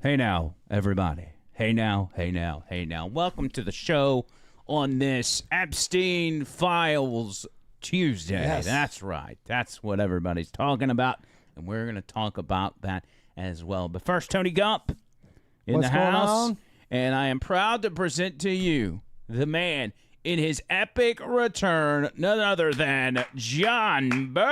Hey now, everybody. Hey now, hey now, hey now. Welcome to the show on this Epstein Files Tuesday. Yes. That's right. That's what everybody's talking about, and we're going to talk about that as well. But first, Tony Gump in What's the going house, on? and I am proud to present to you the man in his epic return, none other than John Bird.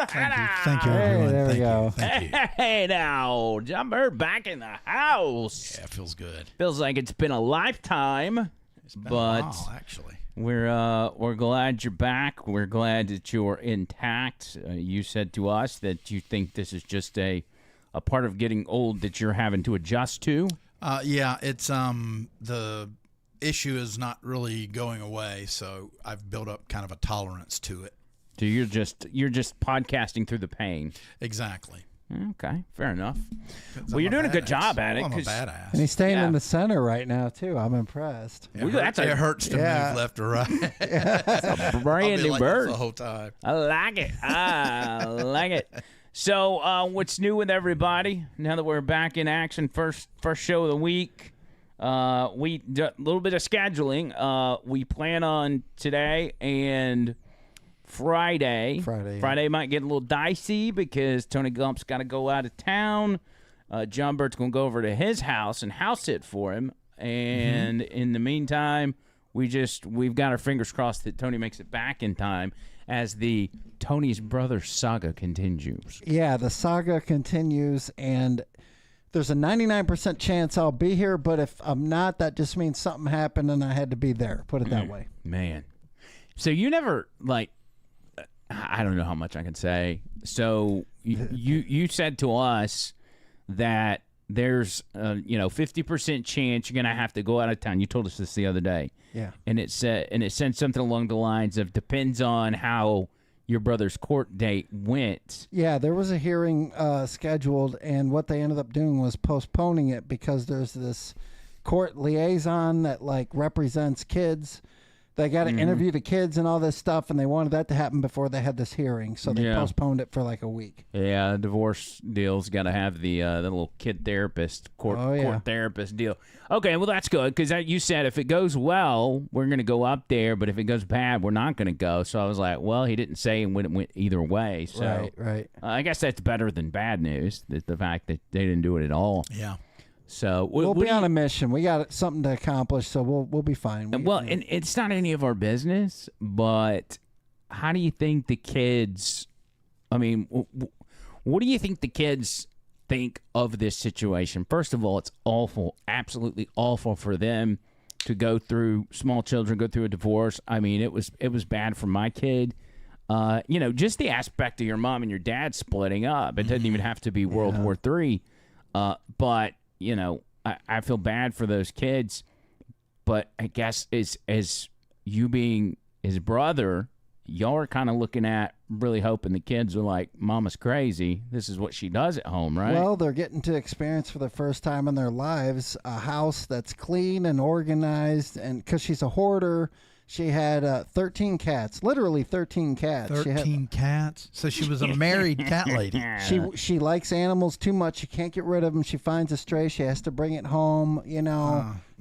Thank you, everyone. Hey, there we Thank go. you. Thank you. Hey now, John Bird back in the house. Yeah, it feels good. Feels like it's been a lifetime, It's been but a while, actually. we're glad you're back. We're glad that you're intact. You said to us that you think this is just a part of getting old that you're having to adjust to. Yeah, it's the issue is not really going away, so I've built up kind of a tolerance to it. So you're just podcasting through the pain. Exactly. Okay, fair enough. Because Well, I'm you're doing a good badass. job at it. Oh, I'm a 'cause- badass. And he's staying Yeah. in the center right now, too. I'm impressed. It, Well, hurt- that's a- it hurts to Yeah. move left or right. I'll Brand be new like bird. this the whole time. I like it. I like it. So, what's new with everybody? Now that we're back in action, first show of the week. We do a little bit of scheduling. We plan on today and Friday. Friday, yeah. might get a little dicey because Tony Gump's got to go out of town. John Bert's going to go over to his house and house sit for him. And in the meantime, we've got our fingers crossed that Tony makes it back in time as the Tony's Brother saga continues. Yeah, the saga continues, and there's a 99% chance I'll be here, but if I'm not, that just means something happened and I had to be there. Put it that way. Man. So you never, like, I don't know how much I can say. So you said to us that there's 50% chance you're going to have to go out of town. You told us this the other day. Yeah. And it said something along the lines of depends on how your brother's court date went. Yeah, there was a hearing scheduled, and what they ended up doing was postponing it because there's this court liaison that, like, represents kids. They got to interview the kids and all this stuff, and they wanted that to happen before they had this hearing, so they Yeah. postponed it for like a week. Yeah, divorce deal's got to have the little kid therapist, court therapist deal. Okay, well, that's good because you said if it goes well, we're going to go up there, but if it goes bad, we're not going to go. So I was like, well, he didn't say when it went either way. So Right. I guess that's better than bad news, the fact that they didn't do it at all. Yeah. So We'll be on a mission. We got something to accomplish, so we'll be fine. and it's not any of our business, but how do you think the kids, I mean, what do you think the kids think of this situation? First of all, it's awful, absolutely awful for them to go through, small children go through a divorce. I mean, it was bad for my kid. Just the aspect of your mom and your dad splitting up. It doesn't even have to be World War III. But I feel bad for those kids, but I guess as you being his brother, y'all are kind of looking at really hoping the kids are like, Mama's crazy. This is what she does at home, right? Well, they're getting to experience for the first time in their lives a house that's clean and organized, and because she's a hoarder, she had 13 cats, literally 13 cats. 13 cats. So she was a married cat lady. She likes animals too much. She can't get rid of them. She finds a stray. She has to bring it home,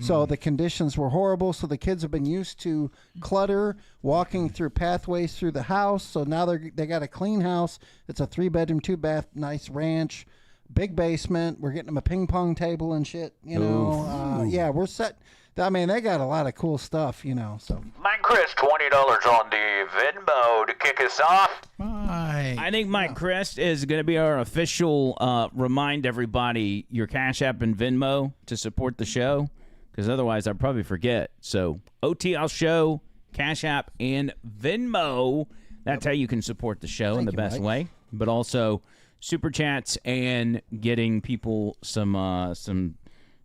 So the conditions were horrible. So the kids have been used to clutter, walking through pathways through the house. So now they got a clean house. It's a 3-bedroom, 2-bath, nice ranch, big basement. We're getting them a ping pong table and shit, Yeah, we're set. I mean, they got a lot of cool stuff, so. Mike Chris, $20 on the Venmo to kick us off. Bye. I think Mike Chris is going to be our official remind everybody your Cash App and Venmo to support the show, because otherwise I'd probably forget. So OTL Show, Cash App, and Venmo. That's how you can support the show in the best way. But also Super Chats and getting people some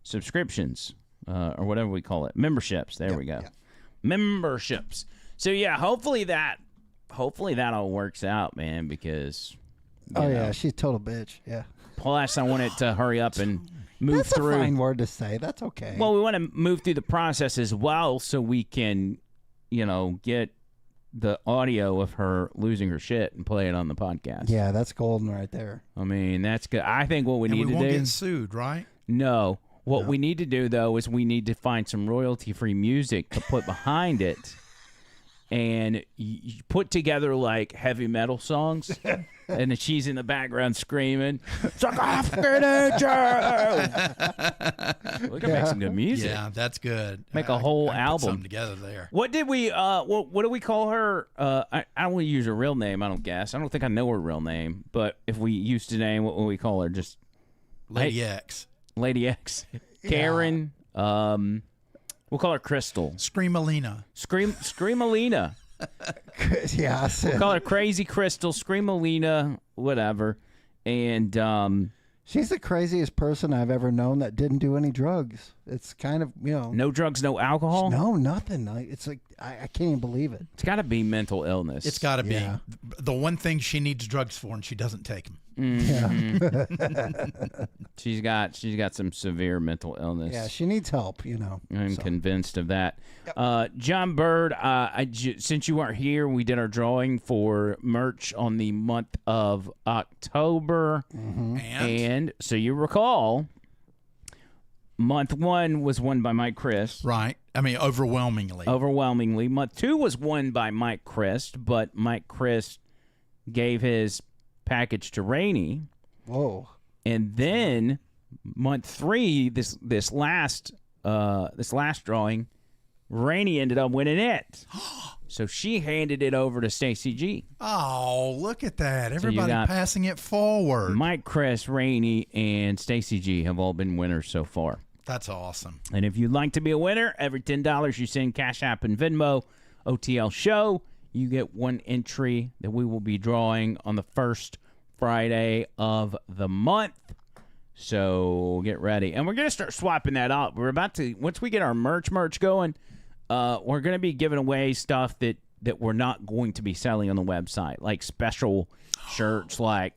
subscriptions. Or whatever we call it, memberships. There we go, memberships. So yeah, hopefully that all works out, man. Because she's a total bitch. Yeah. Plus, I want it to hurry up and move That's through. a fine word to say. That's okay. Well, we want to move through the process as well, so we can, get the audio of her losing her shit and play it on the podcast. Yeah, that's golden right there. I mean, that's good. I think what we need to won't do. get sued, right? No. What we need to do, though, is we need to find some royalty-free music to put behind it and you put together, like, heavy metal songs. And then she's in the background screaming, "Suck off, Nature!" We can make some good music. Yeah, that's good. Make a whole I can put album something together there. What did we? What do we call her? I don't want to use her real name. I don't guess. I don't think I know her real name. But if we used to name, what would we call her? Just Lady X. Lady X. Karen. We'll call her Crystal. Screamalina. Screamalina. Yeah, We'll call her Crazy Crystal. Screamalina. Whatever. And she's the craziest person I've ever known that didn't do any drugs. It's kind of, no drugs, no alcohol. No, nothing. It's like I can't even believe it. It's got to be mental illness. It's got to be Yeah. the one thing she needs drugs for, and she doesn't take them. Yeah. She's got some severe mental illness. Yeah, she needs help, I'm convinced of that. John Bird, since you weren't here, we did our drawing for merch on the month of October. And so you recall, month 1 was won by Mike Christ. Right. I mean, overwhelmingly. Overwhelmingly. Month 2 was won by Mike Christ, but Mike Christ gave his package to Rainey. Whoa. And then month 3, this last drawing, Rainey ended up winning it. So she handed it over to Stacy G. Oh, look at that. Everybody passing it forward. Mike, Chris, Rainey, and Stacy G have all been winners so far. That's awesome. And if you'd like to be a winner, every $10 you send Cash App and Venmo, OTL Show, you get one entry that we will be drawing on the first Friday of the month. So get ready. And we're going to start swapping that up. We're about to, once we get our merch going, we're going to be giving away stuff that we're not going to be selling on the website, like special shirts like,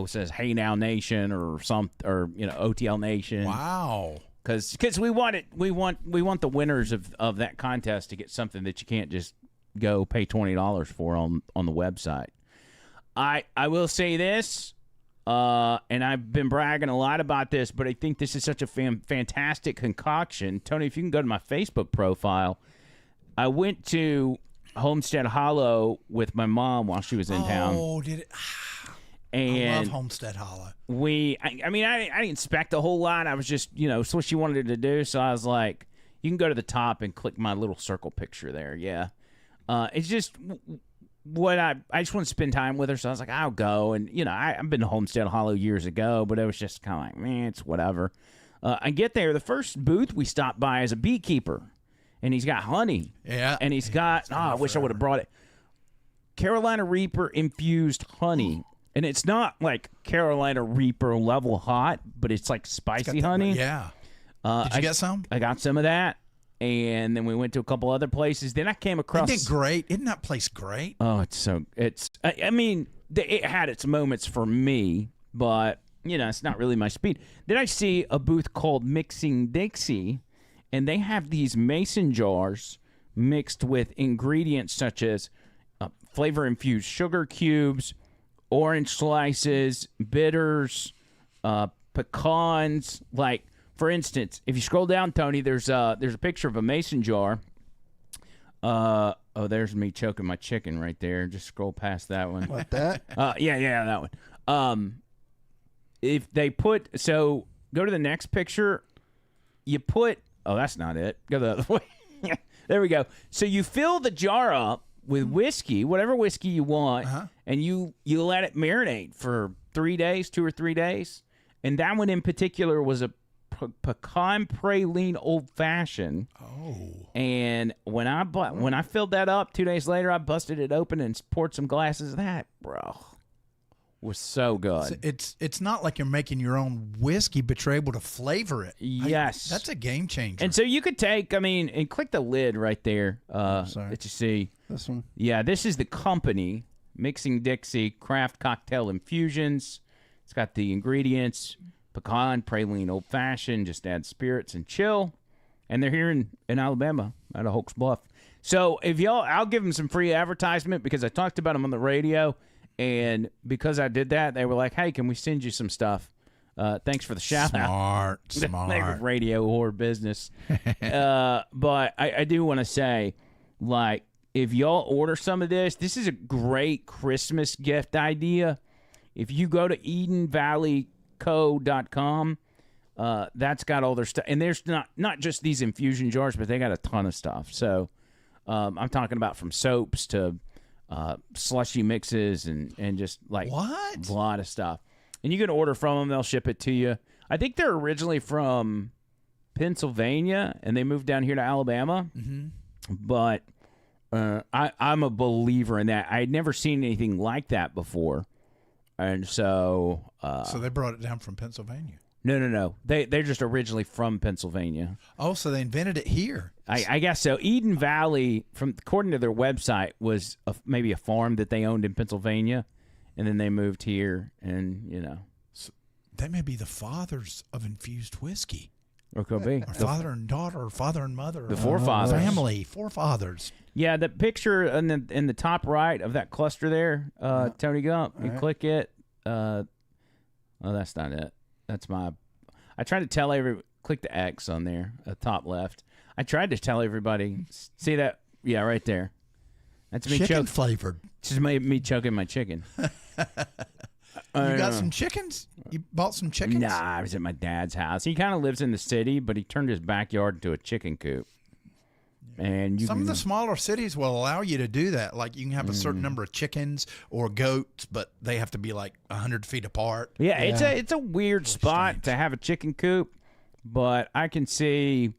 says Hey Now Nation or OTL Nation. Wow. Because we want it. We want the winners of that contest to get something that you can't just go pay $20 for on the website. I will say this, and I've been bragging a lot about this, but I think this is such a fantastic concoction. Tony, if you can go to my Facebook profile, I went to Homestead Hollow with my mom while she was in town. Oh, did it? And I love Homestead Hollow. I didn't expect a whole lot. I was just, it's what she wanted to do. So I was like, you can go to the top and click my little circle picture there. Yeah. It's just what I just want to spend time with her. So I was like, I'll go. And, I've been to Homestead Hollow years ago, but it was just kind of like, man, it's whatever. I get there. The first booth we stopped by is a beekeeper, and he's got honey. Yeah. And he's got, I wish I would have brought it. Carolina Reaper infused honey. And it's not like Carolina Reaper level hot, but it's like spicy honey. Yeah. Did you get some? I got some of that. And then we went to a couple other places. Then I came across. Isn't it great? Isn't that place great? Oh, I mean, it had its moments for me, but, it's not really my speed. Then I see a booth called Mixing Dixie, and they have these mason jars mixed with ingredients such as flavor-infused sugar cubes, orange slices, bitters, pecans. Like, for instance, if you scroll down, Tony, there's a picture of a mason jar. There's me choking my chicken right there. Just scroll past that one. What, that? Yeah, that one. If they go to the next picture. That's not it. Go the other way. There we go. So you fill the jar up with whiskey, whatever whiskey you want, and you let it marinate for 3 days, 2 or 3 days. And that one in particular was a pecan praline old fashioned. Oh. And when I filled that up 2 days later, I busted it open and poured some glasses of that, bro. Was so good. It's not like you're making your own whiskey, but you're able to flavor it. Yes. That's a game changer. And so you could take, and click the lid right there sorry. that you see. This one? Yeah, this is the company, Mixing Dixie Craft Cocktail Infusions. It's got the ingredients, pecan, praline, old-fashioned, just add spirits and chill. and they're here in Alabama out of Hawks Bluff. So if y'all, I'll give them some free advertisement because I talked about them on the radio, and because I did that, they were like, "Hey, can we send you some stuff?" Thanks for the shout out. Smart. Radio or business. But I do want to say, like, if y'all order some of this is a great Christmas gift idea. If you go to EdenValleyCo.com, that's got all their stuff. And there's not just these infusion jars, but they got a ton of stuff. So I'm talking about from soaps to slushy mixes and just like What? a lot of stuff. And you can order from them. They'll ship it to you. I think they're originally from Pennsylvania, and they moved down here to Alabama. Mm-hmm. But I'm a believer in that. I had never seen anything like that before. And so... so they brought it down from Pennsylvania. No. They're just originally from Pennsylvania. Oh, so they invented it here. I guess so. Eden Valley, according to their website, was maybe a farm that they owned in Pennsylvania. And then they moved here, and, So they may be the fathers of infused whiskey. Or could be. Or father and daughter, or father and mother. The forefathers. Family, forefathers. Yeah, the picture in the top right of that cluster there, Tony Gump, you click it. Oh, that's not it. That's my... I tried to tell click the X on there, top left. I tried to tell everybody, see that? Yeah, right there. That's me Chicken flavored. Just made me choking my chicken. You got some chickens? You bought some chickens? Nah, I was at my dad's house. He kind of lives in the city, but he turned his backyard into a chicken coop. And some of the smaller cities will allow you to do that. Like you can have a certain number of chickens or goats, but they have to be like 100 feet apart. Yeah, it's a weird spot to have a chicken coop, but I can see,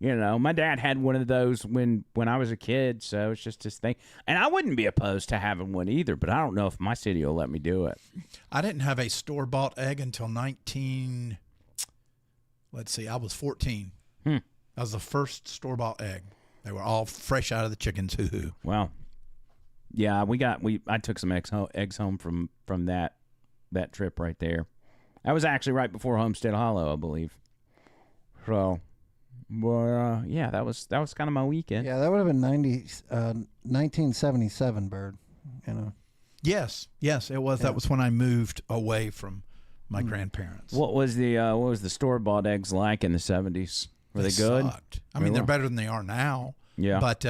my dad had one of those when I was a kid, so it's just his thing. And I wouldn't be opposed to having one either, but I don't know if my city will let me do it. I didn't have a store-bought egg until I was 14. That was the first store-bought egg. They were all fresh out of the chickens. Hoo-hoo. Wow. Yeah, I took some eggs home from that trip right there. That was actually right before Homestead Hollow, I believe. So, yeah, that was kind of my weekend. Yeah, that would have been 1977, Bird. Yes, it was. Yeah. That was when I moved away from my grandparents. What was the store-bought eggs like in the 70s? Were they good? Sucked. I mean, they're better than they are now. Yeah. But,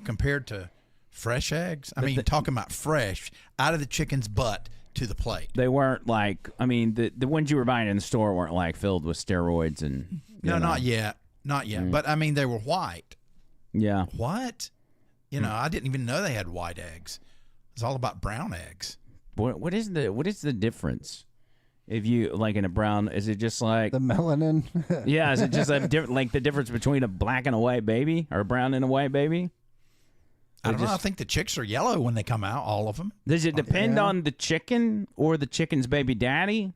compared to fresh eggs, talking about fresh, out of the chicken's butt to the plate. They weren't like, the ones you were buying in the store weren't like filled with steroids and... No, not yet. Not yet. But, they were white. Yeah. What? I didn't even know they had white eggs. It's all about brown eggs. What is the difference? If you like in a brown, is it just like the melanin? Yeah, is it just like the difference between a black and a white baby or a brown and a white baby? I don't know. I think the chicks are yellow when they come out, all of them. Does it depend on the chicken or the chicken's baby daddy?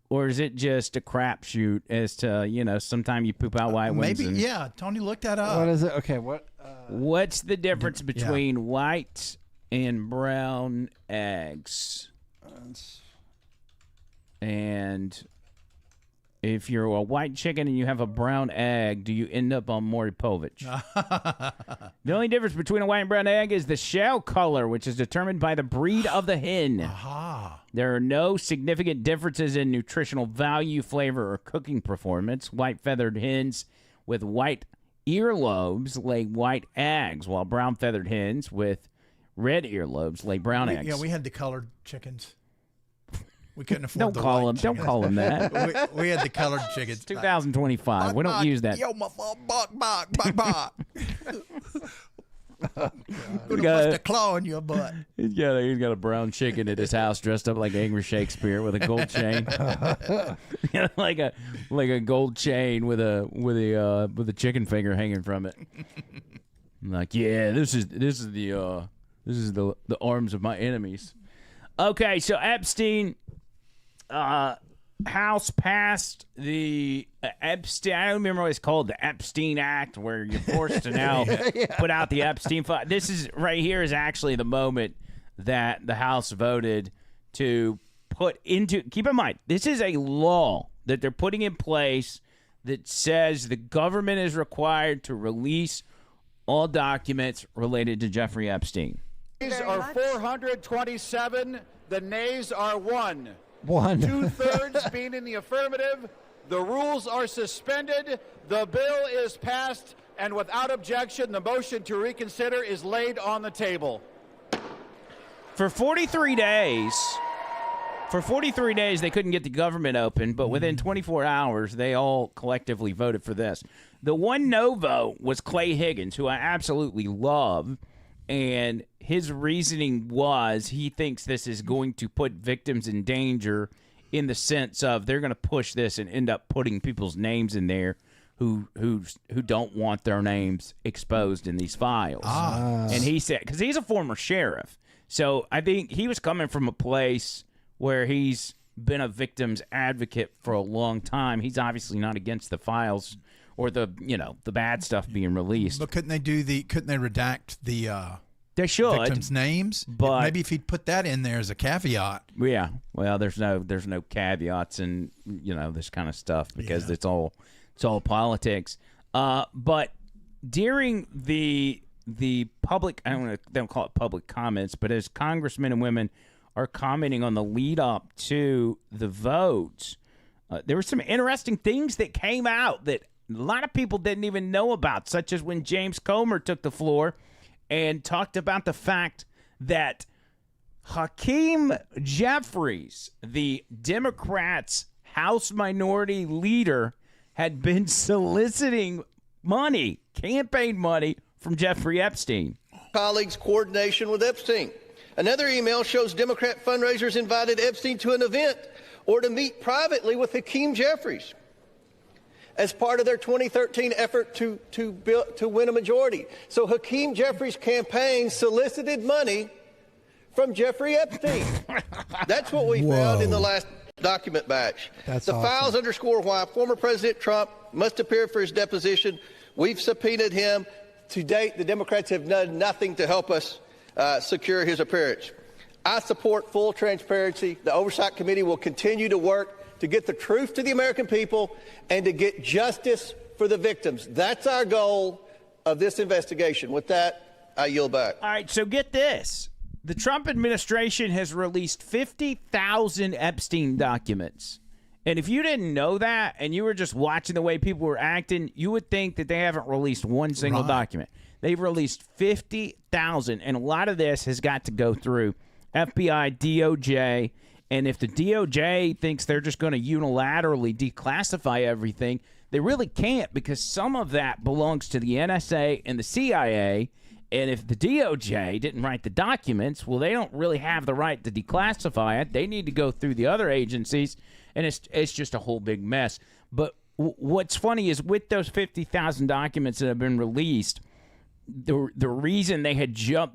Or is it just a crapshoot as to, sometime you poop out white ones? Maybe, yeah. Tony, look that up. What is it? Okay, what's the difference between white and brown eggs? And if you're a white chicken and you have a brown egg, do you end up on Maury Povich? The only difference between a white and brown egg is the shell color, which is determined by the breed of the hen. Aha. There are no significant differences in nutritional value, flavor, or cooking performance. White feathered hens with white earlobes lay white eggs, while brown feathered hens with red earlobes lay brown eggs. Yeah, we had the colored chickens. We couldn't afford the white chickens. Don't call them that. we had the colored chickens. It's 2025. We don't use that. Yo, my bark. Gonna bust a claw in your butt. He's got a brown chicken at his house dressed up like Angry Shakespeare with a gold chain. like a gold chain with a chicken finger hanging from it. I'm like, yeah, this is the arms of my enemies. Okay, so Epstein House passed the Epstein, I don't remember what it's called, the Epstein Act, where you're forced to now put out the Epstein file. This is right here is actually the moment that the House voted to put into, keep in mind, this is a law that they're putting in place that says the government is required to release all documents related to Jeffrey Epstein. Nays are 427. The nays are 1. 1. 2/3 being in the affirmative. The rules are suspended. The bill is passed. And without objection, the motion to reconsider is laid on the table. For 43 days, they couldn't get the government open, but within 24 hours, they all collectively voted for this. The one no vote was Clay Higgins, who I absolutely love, and his reasoning was he thinks this is going to put victims in danger in the sense of they're going to push this and end up putting people's names in there who don't want their names exposed in these files. And he said, because he's a former sheriff, so I think he was coming from a place where he's been a victim's advocate for a long time. He's obviously not against the files or the bad stuff being released. But couldn't they redact the they should victims' names? But maybe if he'd put that in there as a caveat. Yeah. Well, there's no caveats in this kind of stuff because it's all politics. But during the public, they don't call it public comments, but as congressmen and women are commenting on the lead up to the vote, there were some interesting things that came out that a lot of people didn't even know about, such as when James Comer took the floor and talked about the fact that Hakeem Jeffries, the Democrats' House Minority Leader, had been soliciting money, campaign money, from Jeffrey Epstein. Colleagues' coordination with Epstein. Another email shows Democrat fundraisers invited Epstein to an event or to meet privately with Hakeem Jeffries as part of their 2013 effort to win a majority. So Hakeem Jeffries' campaign solicited money from Jeffrey Epstein. That's what we found in the last document batch. That's the awesome. files underscore why former President Trump must appear for his deposition. We've subpoenaed him. To date, the Democrats have done nothing to help us secure his appearance. I support full transparency. The Oversight Committee will continue to work to get the truth to the American people and to get justice for the victims. That's our goal of this investigation. With that, I yield back. All right, so get this. The Trump administration has released 50,000 Epstein documents. And if you didn't know that and you were just watching the way people were acting, you would think that they haven't released one single document. They've released 50,000, and a lot of this has got to go through FBI, DOJ, and if the DOJ thinks they're just going to unilaterally declassify everything, they really can't because some of that belongs to the NSA and the CIA, and if the DOJ didn't write the documents, well, they don't really have the right to declassify it. They need to go through the other agencies, and it's just a whole big mess. But what's funny is with those 50,000 documents that have been released, the reason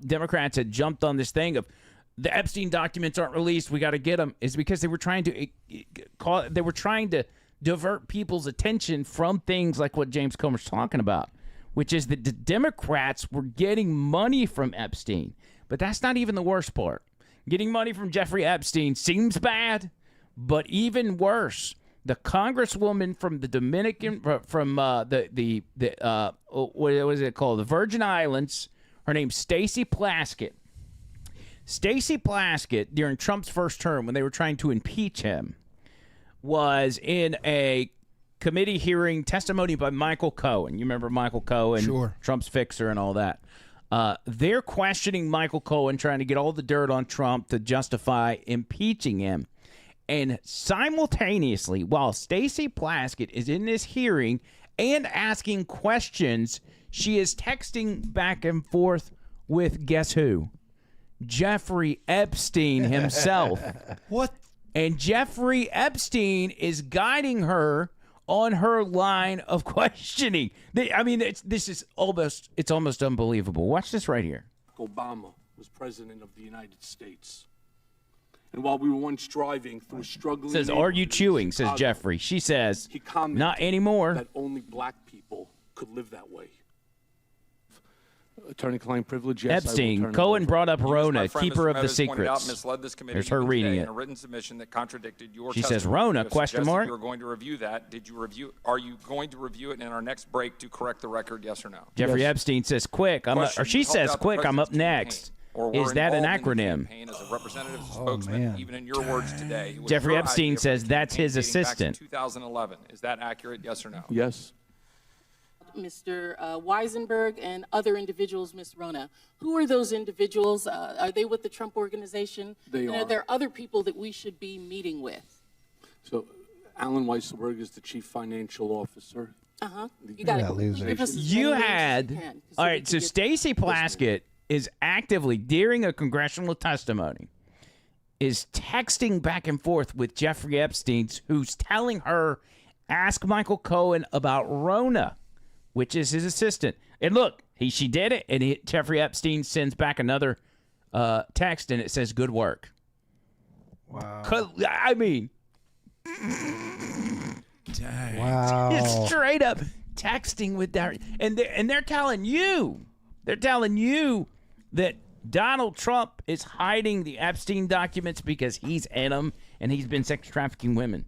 Democrats had jumped on this thing of the Epstein documents aren't released, we got to get them, is because they were trying to divert people's attention from things like what James Comer's talking about, which is that the Democrats were getting money from Epstein. But that's not even the worst part. Getting money from Jeffrey Epstein seems bad, but even worse, the congresswoman from the Dominican, from what is it called? The Virgin Islands. Her name's Stacey Plaskett. Stacey Plaskett, during Trump's first term, when they were trying to impeach him, was in a committee hearing testimony by Michael Cohen. You remember Michael Cohen? Sure. Trump's fixer and all that. They're questioning Michael Cohen, trying to get all the dirt on Trump to justify impeaching him. And simultaneously, while Stacey Plaskett is in this hearing and asking questions, she is texting back and forth with guess who? Jeffrey Epstein himself. What? And Jeffrey Epstein is guiding her on her line of questioning. It's almost unbelievable. Watch this right here. Obama was president of the United States. And while we were once driving through struggling... Says, are you chewing, says Jeffrey. She says, he commented not anymore. That only black people could live that way. Attorney-client privilege, yes. I will Epstein, turn it Cohen over. brought up You, as my Rona, friend keeper Mr. of the Meadows pointed out, secrets. misled this committee Here's her even reading today it. in a written submission that contradicted your She testimony. says, Rona, You have question suggested mark? You were going to review that. Did you review? Are you going to review it in our next break to correct the record? Yes or no? Jeffrey Epstein says, quick. Question, Or she you helped says, out the quick, I'm up president's next. campaign, or Is were that an involved in the acronym? campaign as a representative spokesman, man. even in your words today. It was Jeffrey your Epstein idea for says the that's campaign his dating back to assistant. 2011. Is that accurate? Yes or no? Yes. Mr. Weisenberg and other individuals, Ms. Rona. Who are those individuals? Are they with the Trump Organization? They and are. Are there other people that we should be meeting with? So Alan Weisselberg is the chief financial officer. You got Yeah, to loser. give us as You many names as had you can, all we right. can So get- Stacey Plaskett is actively during a congressional testimony is texting back and forth with Jeffrey Epstein, who's telling her, "Ask Michael Cohen about Rona," which is his assistant. And look, she did it, and Jeffrey Epstein sends back another text, and it says, "Good work." Wow. I mean, Dang. Wow. it's straight up texting with that, and they're telling you that Donald Trump is hiding the Epstein documents because he's in them and he's been sex trafficking women.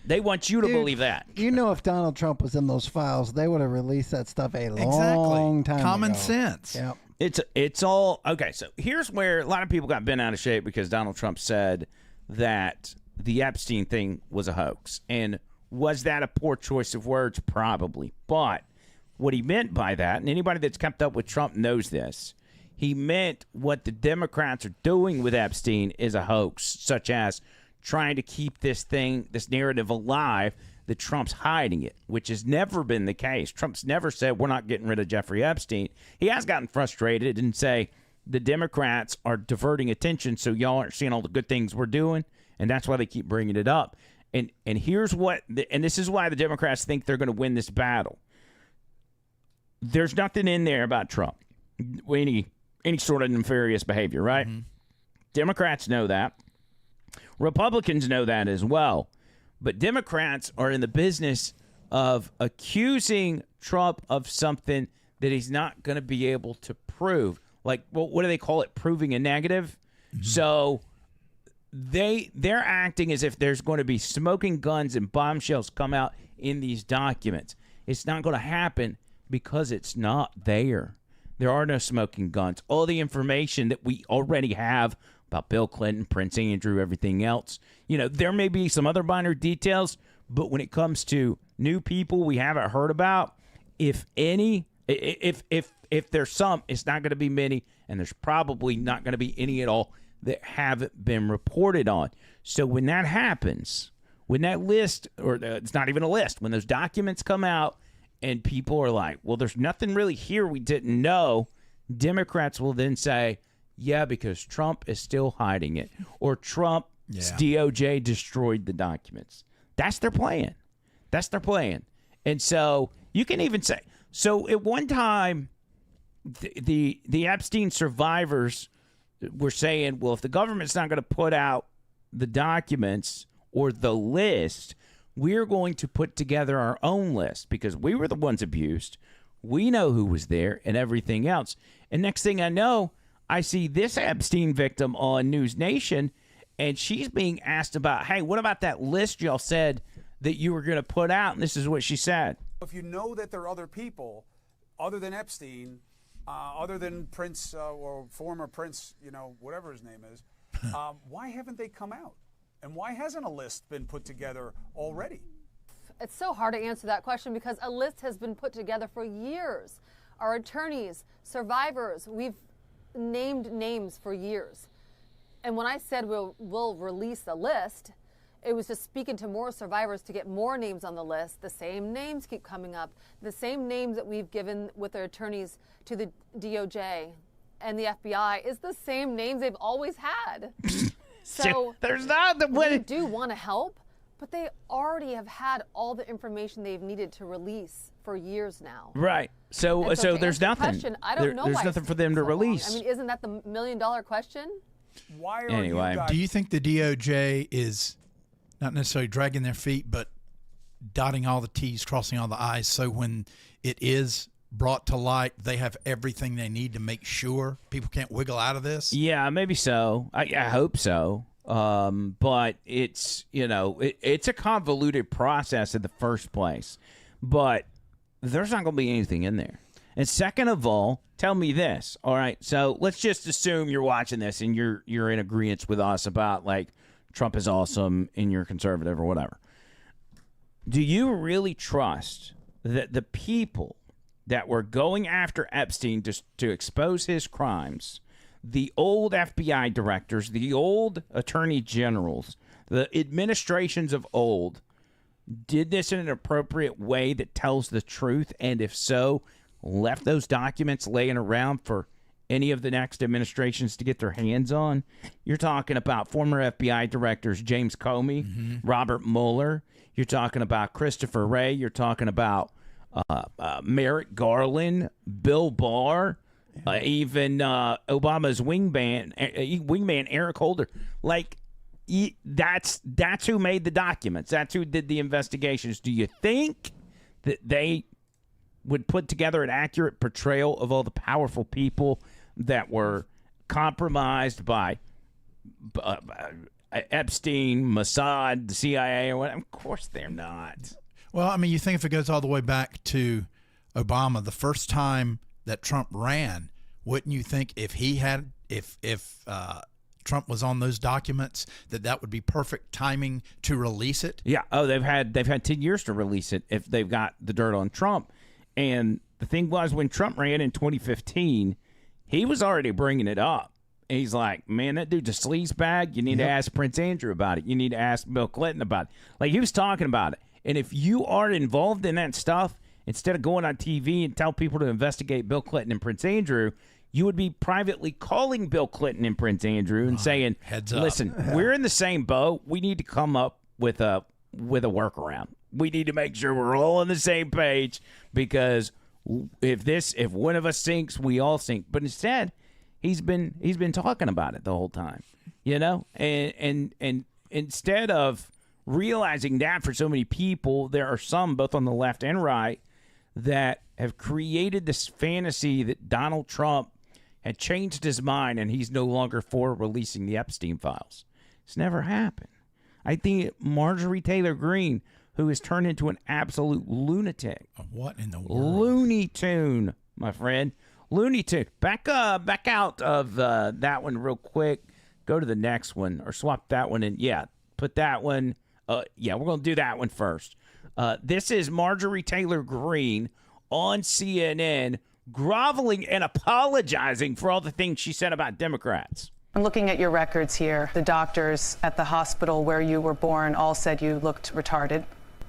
They want you to Dude, believe that. You know, if Donald Trump was in those files, they would have released that stuff a long Exactly. time Common ago. sense. Yep. It's all okay. So here's where a lot of people got bent out of shape because Donald Trump said that the Epstein thing was a hoax. And was that a poor choice of words? Probably. But what he meant by that, and anybody that's kept up with Trump knows this, he meant what the Democrats are doing with Epstein is a hoax, such as trying to keep this narrative alive that Trump's hiding it, which has never been the case. Trump's never said we're not getting rid of Jeffrey Epstein. He has gotten frustrated and say the Democrats are diverting attention so y'all aren't seeing all the good things we're doing, and that's why they keep bringing it up. And here's what, and this is why the Democrats think they're going to win this battle. There's nothing in there about Trump, any sort of nefarious behavior, right? Mm-hmm. Democrats know that. Republicans know that as well. But Democrats are in the business of accusing Trump of something that he's not going to be able to prove. Like, well, what do they call it? Proving a negative. Mm-hmm. So they're acting as if there's going to be smoking guns and bombshells come out in these documents. It's not going to happen because it's not there. There are no smoking guns. All the information that we already have about Bill Clinton, Prince Andrew, everything else. You know, there may be some other minor details, but when it comes to new people we haven't heard about, if there's some, it's not going to be many, and there's probably not going to be any at all that haven't been reported on. So when that happens, when that list, or it's not even a list, when those documents come out and people are like, well, there's nothing really here we didn't know, Democrats will then say, yeah, because Trump is still hiding it, or Trump's DOJ destroyed the documents. That's their plan. That's their plan. And so you can even say, so at one time, the Epstein survivors were saying, well, if the government's not going to put out the documents or the list, we're going to put together our own list because we were the ones abused. We know who was there and everything else. And next thing I know, I see this Epstein victim on News Nation, and she's being asked about, hey, what about that list y'all said that you were going to put out? And this is what she said. If you know that there are other people other than Epstein, other than Prince or former Prince, you know, whatever his name is, why haven't they come out? And why hasn't a list been put together already? It's so hard to answer that question because a list has been put together for years. Our attorneys, survivors, we've named names for years. And when I said we'll release a list, it was just speaking to more survivors to get more names on the list. The same names keep coming up. The same names that we've given with their attorneys to the DOJ and the FBI is the same names they've always had. So there's not the we do want to help, but they already have had all the information they've needed to release for years now. Right. So to there's answer the nothing. question, I don't know There's why nothing it's for them to taken so long. release. I mean, isn't that the $1 million question? Why are Anyway. you guys? Do you think the DOJ is not necessarily dragging their feet, but dotting all the T's, crossing all the I's, so when it is brought to light, they have everything they need to make sure people can't wiggle out of this? Yeah, maybe so. I hope so. But it's, it's a convoluted process in the first place. But there's not going to be anything in there. And second of all, tell me this. All right, so let's just assume you're watching this and you're in agreement with us about, like, Trump is awesome and you're conservative or whatever. Do you really trust that the people that were going after Epstein to expose his crimes, the old FBI directors, the old attorney generals, the administrations of old, did this in an appropriate way that tells the truth? And if so, left those documents laying around for any of the next administrations to get their hands on? You're talking about former FBI directors James Comey, Robert Mueller. You're talking about Christopher Wray. You're talking about Merrick Garland, Bill Barr, even Obama's wingman Eric Holder. Like, that's who made the documents. That's who did the investigations. Do you think that they would put together an accurate portrayal of all the powerful people that were compromised by Epstein, Mossad, the CIA, or whatever? Of course they're not. Well, I mean, you think if it goes all the way back to Obama, the first time that Trump ran, wouldn't you think if Trump was on those documents, that would be perfect timing to release it? Yeah. Oh, they've had 10 years to release it if they've got the dirt on Trump. And the thing was, when Trump ran in 2015, he was already bringing it up. And he's like, man, that dude's a sleazebag. You need to ask Prince Andrew about it. You need to ask Bill Clinton about it. Like, he was talking about it. And if you are involved in that stuff, instead of going on TV and tell people to investigate Bill Clinton and Prince Andrew, you would be privately calling Bill Clinton and Prince Andrew and saying, heads up. Listen, we're in the same boat. We need to come up with a workaround. We need to make sure we're all on the same page, because if one of us sinks, we all sink. But instead, he's been talking about it the whole time, and instead of realizing that for so many people, there are some both on the left and right that have created this fantasy that Donald Trump had changed his mind and he's no longer for releasing the Epstein files. It's never happened. I think Marjorie Taylor Greene, who has turned into an absolute lunatic. What in the world? Looney Tune, my friend. Looney Tune. Back out of that one real quick. Go to the next one, or swap that one in. Yeah, put that one. We're going to do that one first. This is Marjorie Taylor Greene on CNN groveling and apologizing for all the things she said about Democrats. I'm looking at your records here. The doctors at the hospital where you were born all said you looked retarded.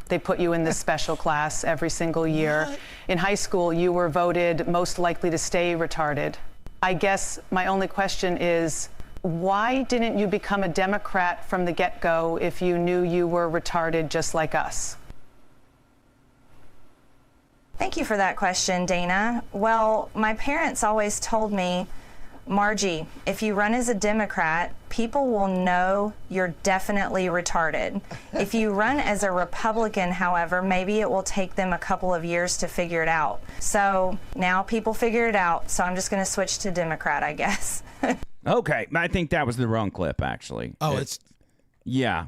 They put you in this special class every single year. What? In high school, you were voted most likely to stay retarded. I guess my only question is, why didn't you become a Democrat from the get-go if you knew you were retarded just like us? Thank you for that question, Dana. Well, my parents always told me, Margie, if you run as a Democrat, people will know you're definitely retarded. If you run as a Republican, however, maybe it will take them a couple of years to figure it out. So now people figure it out, so I'm just going to switch to Democrat, I guess. Okay, I think that was the wrong clip, actually. Oh, yeah.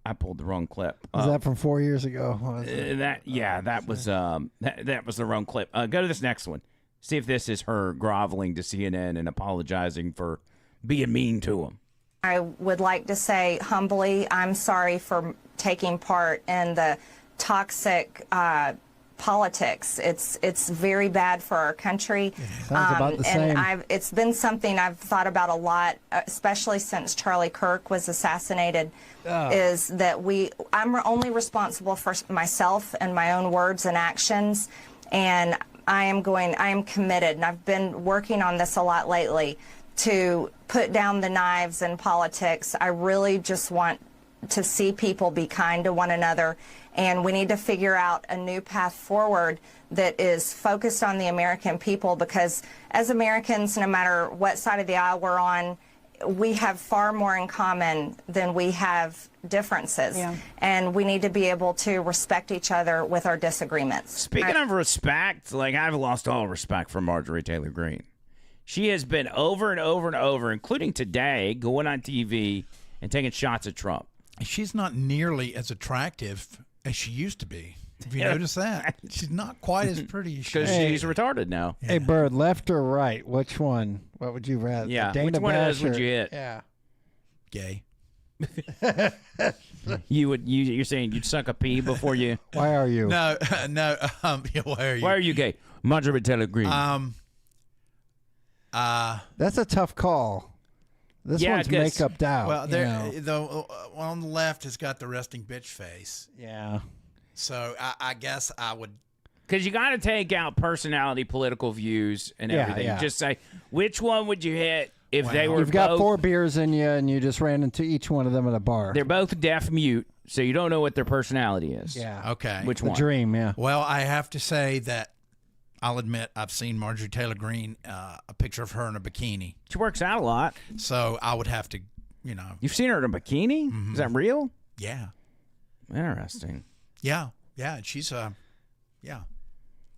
I pulled the wrong clip. Was that from 4 years ago? That was the wrong clip. Go to this next one. See if this is her groveling to CNN and apologizing for being mean to him. I would like to say humbly, I'm sorry for taking part in the toxic politics. It's very bad for our country. Sounds about the same. And it's been something I've thought about a lot, especially since Charlie Kirk was assassinated. Is that I'm only responsible for myself and my own words and actions, and I am committed, and I've been working on this a lot lately, to put down the knives in politics. I really just want to see people be kind to one another, and we need to figure out a new path forward that is focused on the American people, because as Americans, no matter what side of the aisle we're on, we have far more in common than we have differences. Yeah. And we need to be able to respect each other with our disagreements. Speaking of respect, like I've lost all respect for Marjorie Taylor Greene. She has been over and over and over, including today, going on TV and taking shots at Trump. She's not nearly as attractive as she used to be. Have you noticed that? She's not quite as pretty as she Because she's retarded now. Hey, Bird, left or right? Which one? What would you rather? Yeah, Dana which one of those would Bash you or- hit? Yeah. Gay. You're saying you'd suck a pee before you? Why are you? No, no. Yeah, why are you? Why are you gay? Marjorie Taylor Greene. That's a tough call. This Yeah, one's 'cause- makeup doubt. Well, you there, know. the one on the left has got the resting bitch face. Yeah. So I guess I would. Because you got to take out personality, political views, and Yeah, everything. yeah. Just say, which one would you hit if they were You've got both... 4 beers in you, and you just ran into each one of them at a bar. They're both deaf-mute, so you don't know what their personality is. Yeah. Okay. Which The one? dream, yeah. Well, I have to say that I'll admit I've seen Marjorie Taylor Greene, a picture of her in a bikini. She works out a lot. So I would have to, you know. You've seen her in a bikini? Mm-hmm. Is that real? Yeah. Interesting. Yeah. Yeah. She's yeah.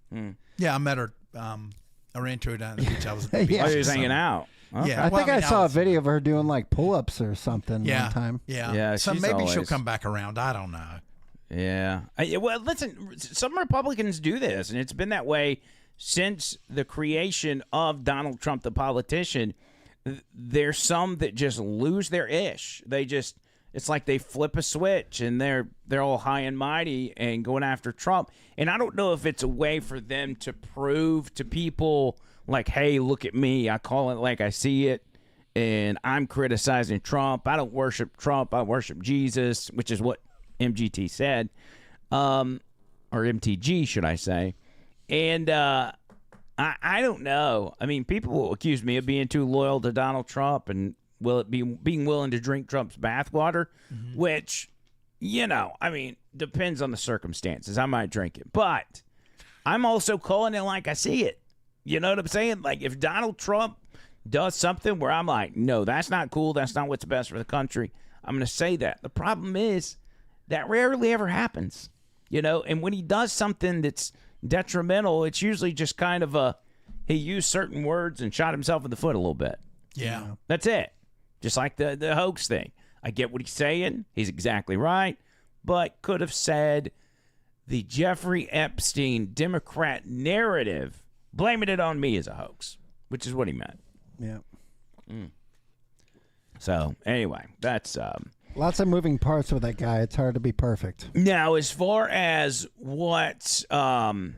Hmm. Yeah. I met her. I ran into her down at the beach. I was at the beach. Yeah. Oh, you was so- hanging out. Okay. Yeah. I Well, think I mean, saw a was- video of her doing like pull-ups or something Yeah. one time. Yeah. Yeah, So she's maybe she'll always- come back around. I don't know. Yeah. Well, listen, some Republicans do this, and it's been that way since the creation of Donald Trump, the politician. There's some that just lose their ish. It's like they flip a switch and they're all high and mighty and going after Trump. And I don't know if it's a way for them to prove to people like, hey, look at me. I call it like I see it. And I'm criticizing Trump. I don't worship Trump. I worship Jesus, which is what MGT said. Or MTG, should I say. And I don't know. I mean, people will accuse me of being too loyal to Donald Trump and being willing to drink Trump's bathwater, which, I mean, depends on the circumstances. I might drink it. But I'm also calling it like I see it. You know what I'm saying? Like, if Donald Trump does something where I'm like, no, that's not cool, that's not what's best for the country, I'm going to say that. The problem is that rarely ever happens, and when he does something that's detrimental, it's usually just kind of he used certain words and shot himself in the foot a little bit. Yeah. That's it. Just like the hoax thing. I get what he's saying. He's exactly right. But could have said the Jeffrey Epstein Democrat narrative, blaming it on me as a hoax, which is what he meant. Yeah. So, anyway, that's... Lots of moving parts with that guy. It's hard to be perfect. Now, as far as what's going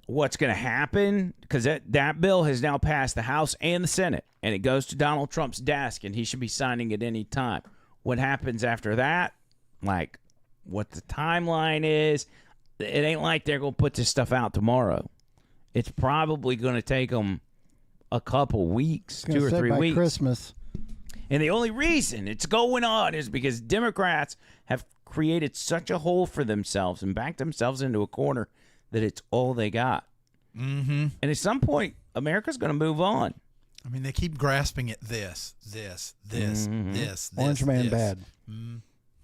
to happen, because that bill has now passed the House and the Senate, and it goes to Donald Trump's desk, and he should be signing at any time. What happens after that, like what the timeline is, it ain't like they're going to put this stuff out tomorrow. It's probably going to take them a couple weeks, 2 or 3 by weeks. Christmas. And the only reason it's going on is because Democrats have created such a hole for themselves and backed themselves into a corner that it's all they got. Mm-hmm. And at some point, America's going to move on. I mean, they keep grasping at this. Orange Man this. bad.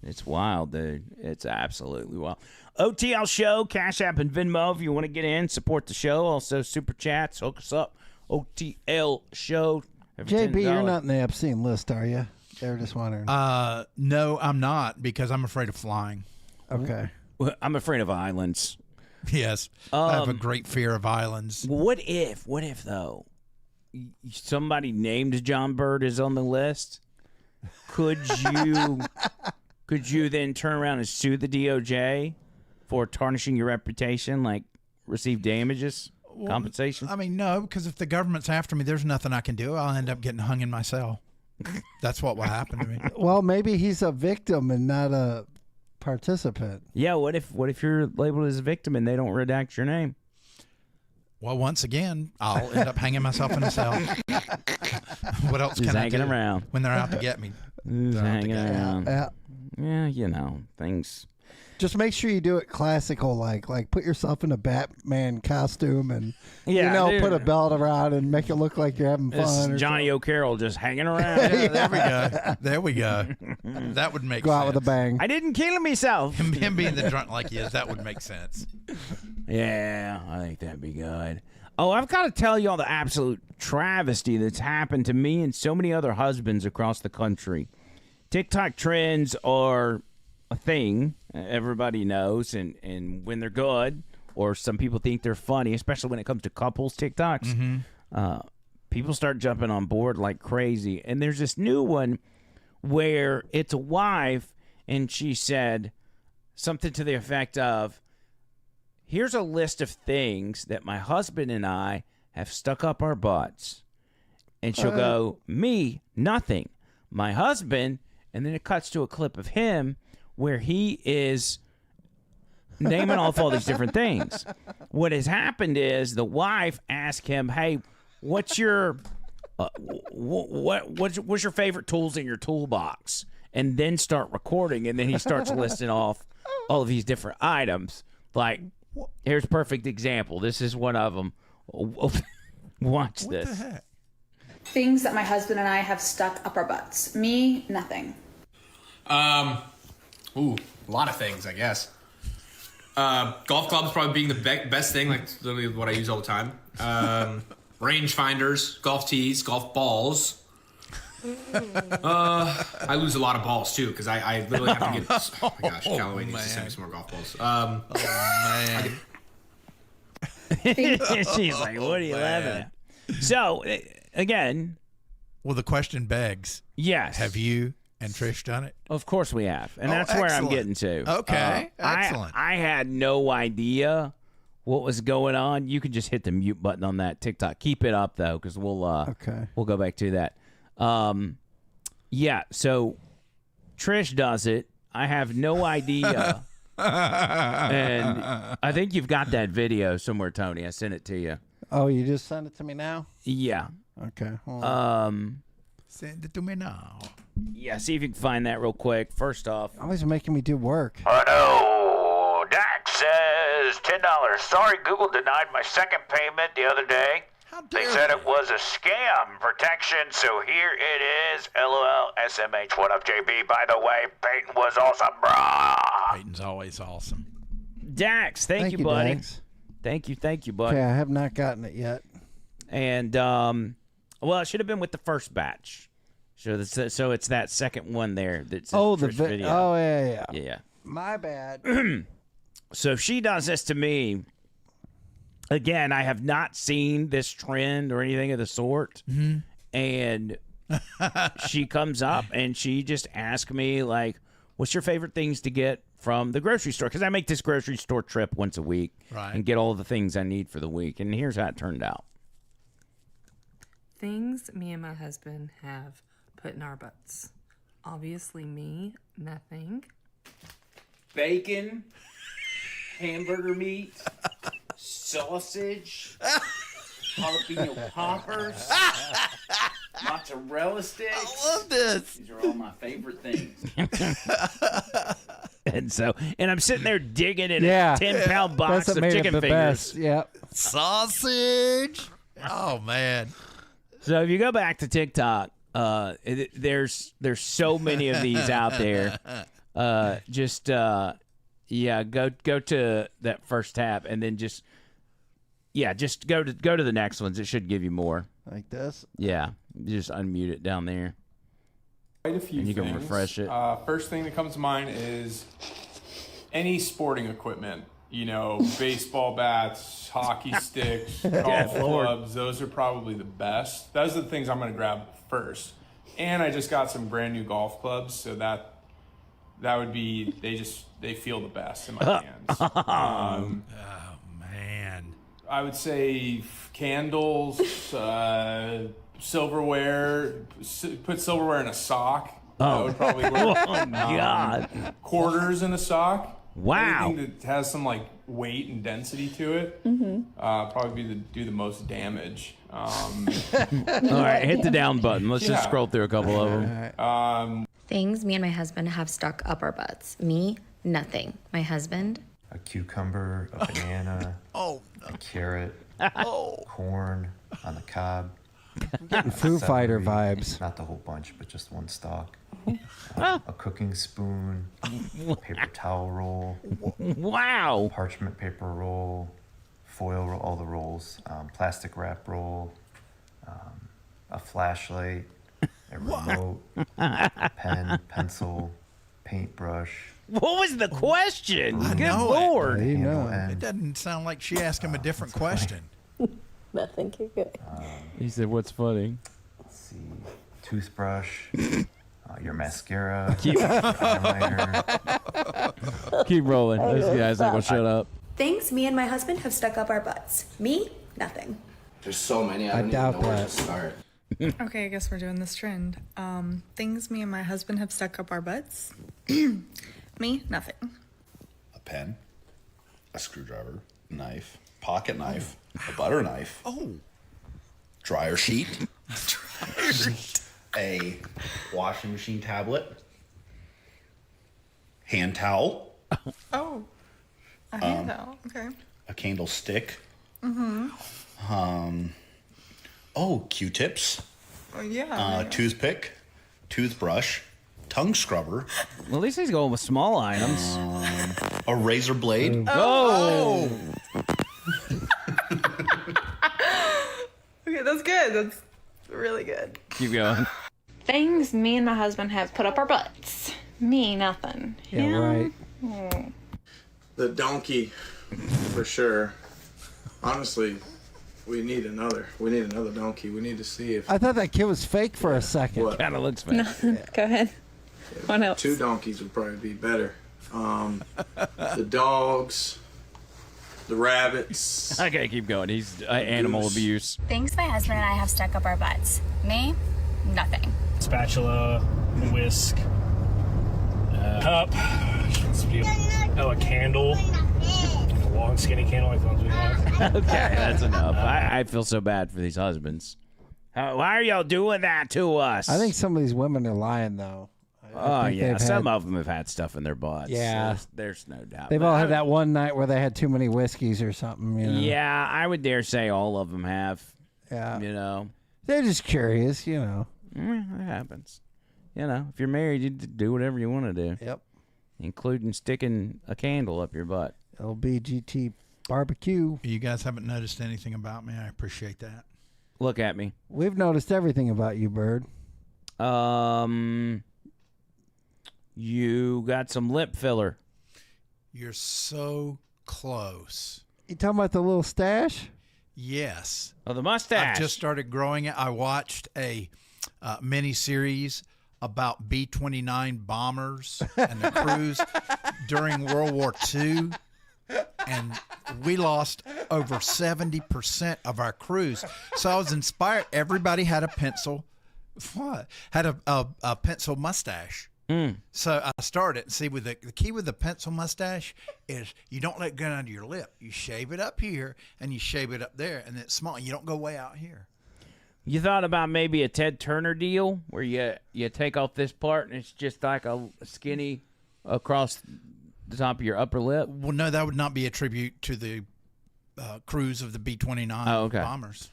It's wild, dude. It's absolutely wild. OTL Show, Cash App, and Venmo. If you want to get in, support the show. Also, Super Chats. Hook us up. OTL Show. JB, you're not in the Epstein list, are you? They were just wondering. No, I'm not, because I'm afraid of flying. Okay. Well, I'm afraid of islands. Yes. I have a great fear of islands. What if though, somebody named John Bird is on the list? Could you then turn around and sue the DOJ for tarnishing your reputation, like receive damages, compensation? I mean, no, because if the government's after me, there's nothing I can do. I'll end up getting hung in my cell. That's what will happen to me. Well, maybe he's a victim and not a participant. Yeah, what if you're labeled as a victim and they don't redact your name? Well, once again, I'll end up hanging myself in a cell. What else Just can I hanging do around when they're out to get me? Just hanging around. Yeah. Yeah, things Just make sure you do it classical, like put yourself in a Batman costume and Yeah, put a belt around and make it look like you're having This fun. is Johnny O'Carroll just hanging around. There we go. There we go. That would make Go sense. out with a bang. I didn't kill myself. Him being the drunk like he is, that would make sense. Yeah, I think that'd be good. Oh, I've got to tell y'all the absolute travesty that's happened to me and so many other husbands across the country. TikTok trends are a thing everybody knows, and when they're good, or some people think they're funny, especially when it comes to couples TikToks, people start jumping on board like crazy. And there's this new one where it's a wife, and she said something to the effect of, here's a list of things that my husband and I have stuck up our butts. And she'll go, me, nothing. My husband, and then it cuts to a clip of him where he is naming off all these different things. What has happened is the wife asked him, hey, what's your what's your favorite tools in your toolbox? And then start recording, and then he starts listing off all of these different items. Like, here's a perfect example. This is one of them. Watch this. What the heck? Things that my husband and I have stuck up our butts. Me, nothing. A lot of things, I guess. Golf clubs probably being the best thing, like literally what I use all the time. Range finders, golf tees, golf balls. I lose a lot of balls too because I literally have to get. Oh my gosh, Callaway needs to send me some more golf balls. Man. She's like, what are you laughing at? So, again. Well, the question begs. Yes. Have you and Trish done it? Of course we have. And that's where I'm getting to. Okay. Excellent. I had no idea what was going on. You can just hit the mute button on that TikTok. Keep it up, though, because we'll go back to that. Yeah, so Trish does it. I have no idea. And I think you've got that video somewhere, Tony. I sent it to you. Oh, you just sent it to me now? Yeah. Okay. Send it to me now. Yeah, see if you can find that real quick. First off. Always making me do work. Oh, no. Dax says $10. Sorry, Google denied my second payment the other day. They said it was a scam protection, so here it is. LOL, SMH, what up, JB? By the way, Peyton was awesome, brah. Peyton's always awesome. Dax, thank you, buddy. Dax. Thank you, buddy. Okay, I have not gotten it yet. And, well, it should have been with the first batch. So it's that second one there. That's the video. Oh, yeah. Yeah. My bad. So she does this to me. Again, I have not seen this trend or anything of the sort. Mm-hmm. And she comes up and she just asks me, like, what's your favorite things to get from the grocery store? Because I make this grocery store trip once a week and get all the things I need for the week. And here's how it turned out. Things me and my husband have put in our butts. Obviously me, nothing. Bacon, hamburger meat, sausage, jalapeno poppers, mozzarella sticks. I love this. These are all my favorite things. And I'm sitting there digging in a 10-pound box of chicken fingers. Best. Yeah. Sausage. Oh, man. So if you go back to TikTok, there's so many of these out there. Go to that first tab and then just go to the next ones. It should give you more. Like this? Yeah, just unmute it down there. Quite a few and you things. Can refresh it. First thing that comes to mind is any sporting equipment. You know, baseball bats, hockey sticks, golf clubs. Those are probably the best. Those are the things I'm going to grab first. And I just got some brand new golf clubs, so that would be they feel the best in my hands. Oh man! I would say candles, silverware. Put silverware in a sock. That would probably work. Oh God! Quarters in a sock. Wow. Anything that has some like weight and density to it, probably do the most damage. All right, hit the down button. Let's just scroll through a couple of them. Things me and my husband have stuck up our butts. Me, Nothing. My husband? A cucumber, a banana, a carrot, corn on the cob. I'm getting Foo Fighter vibes. Not the whole bunch, but just one stalk. A cooking spoon, paper towel roll. Wow. Parchment paper roll, foil roll, all the rolls, plastic wrap roll, a flashlight, a remote, pen, pencil, paintbrush. What was the question? I Good know Lord. It doesn't sound like she asked him a different question. Nothing. Keep going. He said, "What's funny?" Let's see, toothbrush, your mascara, Keep- your eyeliner. Keep rolling. This guy's not gonna shut up. Things me and my husband have stuck up our butts. Me, nothing. There's so many. I I don't doubt even know where to that. start. Okay, I guess we're doing this trend. Things me and my husband have stuck up our butts. Me, nothing. A pen, a screwdriver, knife, pocket knife, a butter knife, dryer sheet, a washing machine tablet, hand towel, Oh, a hand towel. Okay. a candlestick, Mm-hmm. Q-tips, Oh, yeah. toothpick, toothbrush, tongue scrubber, Well, at least he's going with small items. a razor blade. Oh. Okay, that's good. That's really good. Keep going. Things me and my husband have put up our butts. Me, nothing. Yeah, right. The donkey, for sure. Honestly, we need another. We need another donkey. We need to see if I thought that kid was fake for a second. What? Kind of looks fake. Go ahead. What else? 2 donkeys would probably be better. The dogs, the rabbits. Okay, keep going. He's animal goose. abuse. Things my husband and I have stuck up our butts. Me, nothing. Spatula, whisk, cup. Oh, a candle. Like a long, skinny candle like the ones we have. Okay, that's enough. I feel so bad for these husbands. Why are y'all doing that to us? I think some of these women are lying, though. Oh, think yeah. they've Some had- of them have had stuff in their butts. Yeah. There's no doubt. They've But all I- had that one night where they had too many whiskeys or something. You know? Yeah, I would dare say all of them have. Yeah. You know. They're just curious, you know. It happens. You know, if you're married, you do whatever you want to do. Yep. Including sticking a candle up your butt. LBGT barbecue. You guys haven't noticed anything about me. I appreciate that. Look at me. We've noticed everything about you, Bird. You got some lip filler. You're so close. You talking about the little stash? Yes. Oh, the mustache. I've just started growing it. I watched a mini series about B-29 bombers and the crews during World War II, and we lost over 70% of our crews. So I was inspired. Everybody had a pencil. What? Had a pencil mustache. So I started. See, with the key with the pencil mustache is you don't let it go under your lip. You shave it up here and you shave it up there, and it's small. You don't go way out here. You thought about maybe a Ted Turner deal where you take off this part and it's just like a skinny across the top of your upper lip? Well, no, that would not be a tribute to the crews of the B-29 bombers.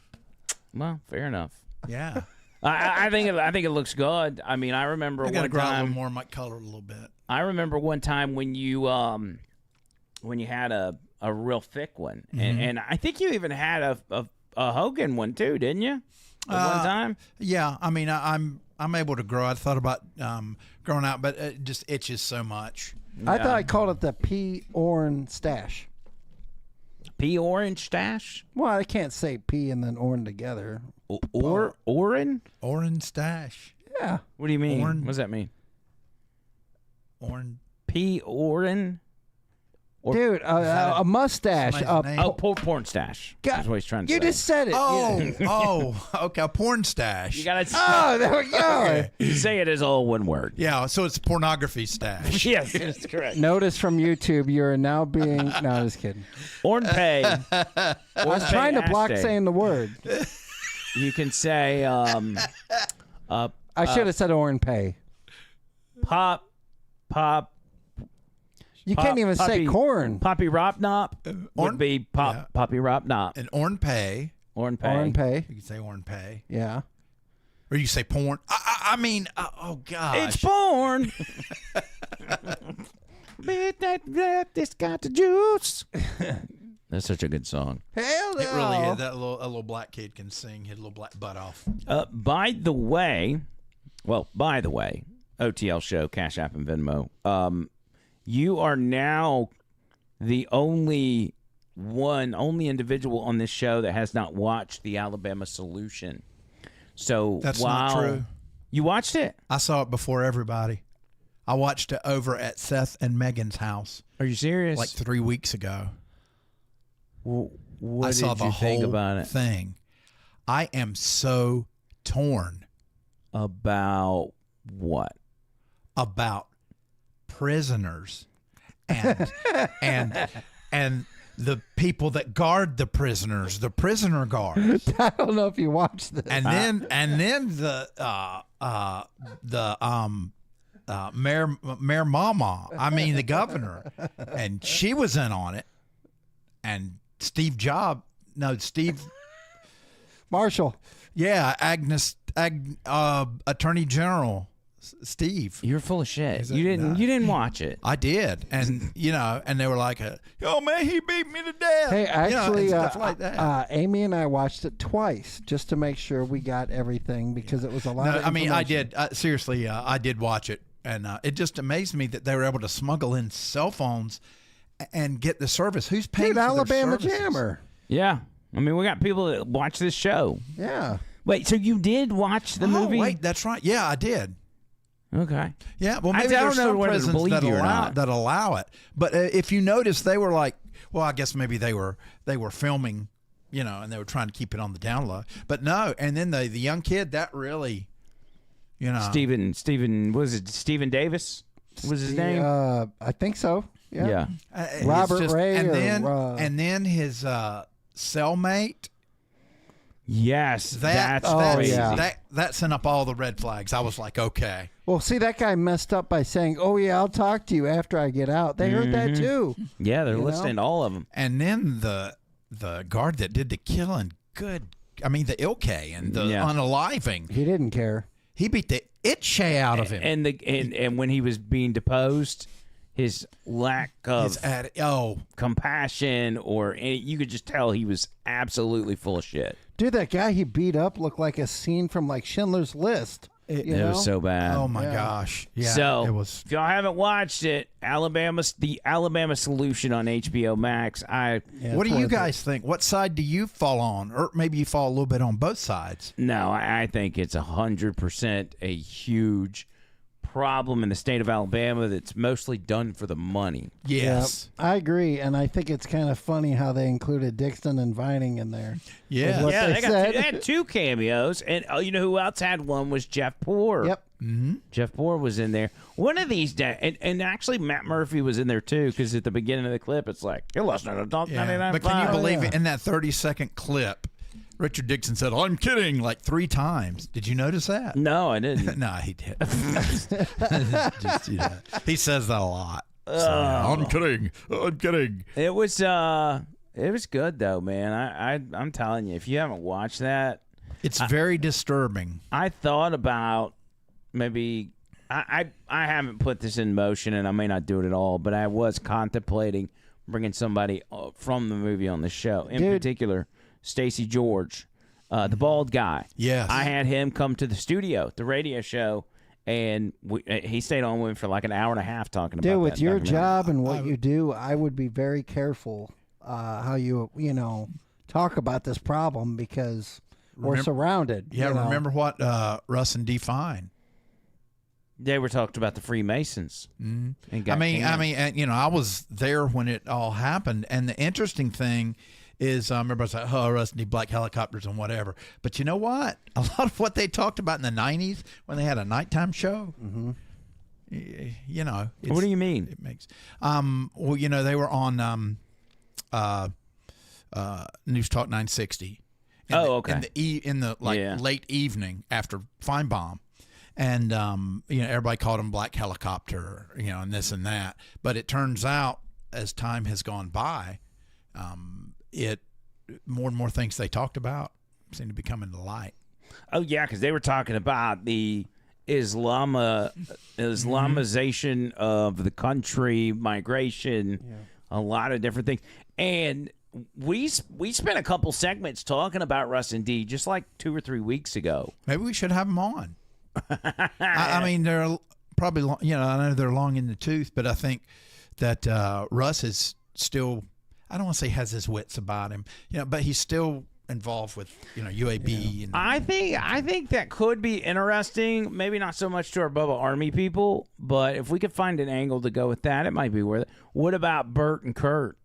Well, fair enough. Yeah. I think it looks good. I mean, I remember I got to one grow out a time. little more, might color a little bit. I remember one time when you had a real thick one, and I think you even had a Hogan one too, didn't you? One time. Yeah, I mean, I'm able to grow. I thought about growing out, but it just itches so much. I thought I called it the pea orange stash. Pea orange stash? Well, I can't say pea and then orange together. Orange? Orange stash. Yeah. What do you mean? Orange. What does that mean? Orange. Pea orange? Dude, a mustache. Porn stash. That's what he's trying to say. You just said it. Okay, a porn stash. You gotta. Oh, there we go. You say it as all one word. Yeah, so it's pornography stash. Yes, that's correct. Notice from YouTube, you are now being. No, just kidding. Ornpay. I was trying to block saying the word. You can say. I should have said Ornpay. Pop. You can't even say corn. Poppy Ropnop would be Poppy Ropnop. And Orn Pay. Orn Pay. Orn Pay. You can say Orn Pay. Yeah. Or you say porn. I mean, oh gosh. It's porn. It's got the juice. That's such a good song. Hell no. It really is. That a little black kid can sing his little black butt off. By the way, OTL show, Cash App and Venmo. You are now the only individual on this show that has not watched the Alabama Solution. So That's not true. You watched it? I saw it before everybody. I watched it over at Seth and Megan's house. Are you serious? Like 3 weeks ago. What I saw did the you whole think about it? thing. I am so torn. About what? About prisoners and and the people that guard the prisoners, the prisoner guards. I don't know if you watched this. And then the Mayor Mama, I mean the governor, and she was in on it. And Steve Marshall. Yeah, Attorney General Steve. You're full of shit. You didn't watch it. I did, and and they were like, "Oh man, he beat me to death." Hey, actually, stuff like that. Amy and I watched it twice just to make sure we got everything because it was a lot. No, of I mean, I information. did seriously. I did watch it, and it just amazed me that they were able to smuggle in cell phones and get the service. Who's paying Dude, for Alabama their services? Jammer. Yeah. I mean, we got people that watch this show. Yeah. Wait, so you did watch the movie? Wait, that's right. Yeah, I did. Okay. Yeah, well, I maybe don't there's know some whether to prisons believe that you or not. allow it. But if you notice, they were like, well, I guess maybe they were filming, and they were trying to keep it on the down low. But no, and then the young kid that really, Stephen, was it Stephen Davis? Was his name? I think so. Yeah. it's Robert just- Ray. and then his cellmate. Yes, that's crazy. That sent up all the red flags. I was like, okay. Well, see, that guy messed up by saying, "Oh yeah, I'll talk to you after I get out." They heard that too. Yeah, they're listening to all of them. And then the guard that did the killing, the Ilke and the unaliving. He didn't care. He beat the itchay out of him. And when he was being deposed, his lack of compassion you could just tell he was absolutely full of shit. Dude, that guy he beat up looked like a scene from like Schindler's List. It was so bad. Oh my gosh! Yeah, so it was. If y'all haven't watched it, the Alabama Solution on HBO Max. What do you guys think? What side do you fall on, or maybe you fall a little bit on both sides? No, I think it's 100% a huge problem in the state of Alabama that's mostly done for the money. Yes. Yep, I agree, and I think it's kind of funny how they included Dixon and Vining in there. Yeah, they had 2 cameos, and you know who else had one was Jeff Poore. Yep. Mm-hmm. Jeff Poore was in there. One of these days, and actually Matt Murphy was in there too, because at the beginning of the clip, it's like, you're listening to Talk 99.5. But can you believe it? In that 30-second clip, Richard Dixon said, "I'm kidding," like 3 times. Did you notice that? No, I didn't. No, he did. He says that a lot. So, I'm kidding. I'm kidding. It was good though, man. I'm telling you, if you haven't watched that, it's very disturbing. I thought about maybe I haven't put this in motion, and I may not do it at all, but I was contemplating bringing somebody from the movie on the show. In particular, Stacey George, the bald guy. Yes. I had him come to the studio, the radio show, and he stayed on with me for like an hour and a half talking about Dude, that with your documentary. job and what you do, I would be very careful how you talk about this problem because we're surrounded. Yeah, you know. remember what Russ and Define. They were talking about the Freemasons. Mm-hmm. And I mean, I was there when it all happened, and the interesting thing is, everybody's like, "Oh, Russ need black helicopters and whatever." But you know what? A lot of what they talked about in the '90s when they had a nighttime show. Mm-hmm. What do you mean? It makes. Well, they were on News Talk 960. Okay. In the late evening after Feinbaum. And everybody called him Black Helicopter, and this and that. But it turns out, as time has gone by, more and more things they talked about seem to be coming to light. Oh yeah, because they were talking about the Islamization of the country, migration, a lot of different things, and we spent a couple segments talking about Russ and Dee just like 2 or 3 weeks ago. Maybe we should have them on. I mean, they're probably, I know they're long in the tooth, but I think that Russ is still, I don't want to say has his wits about him, but he's still involved with, UAB. Yeah. And I think that could be interesting. Maybe not so much to our Bubba Army people, but if we could find an angle to go with that, it might be worth it. What about Bert and Kurt?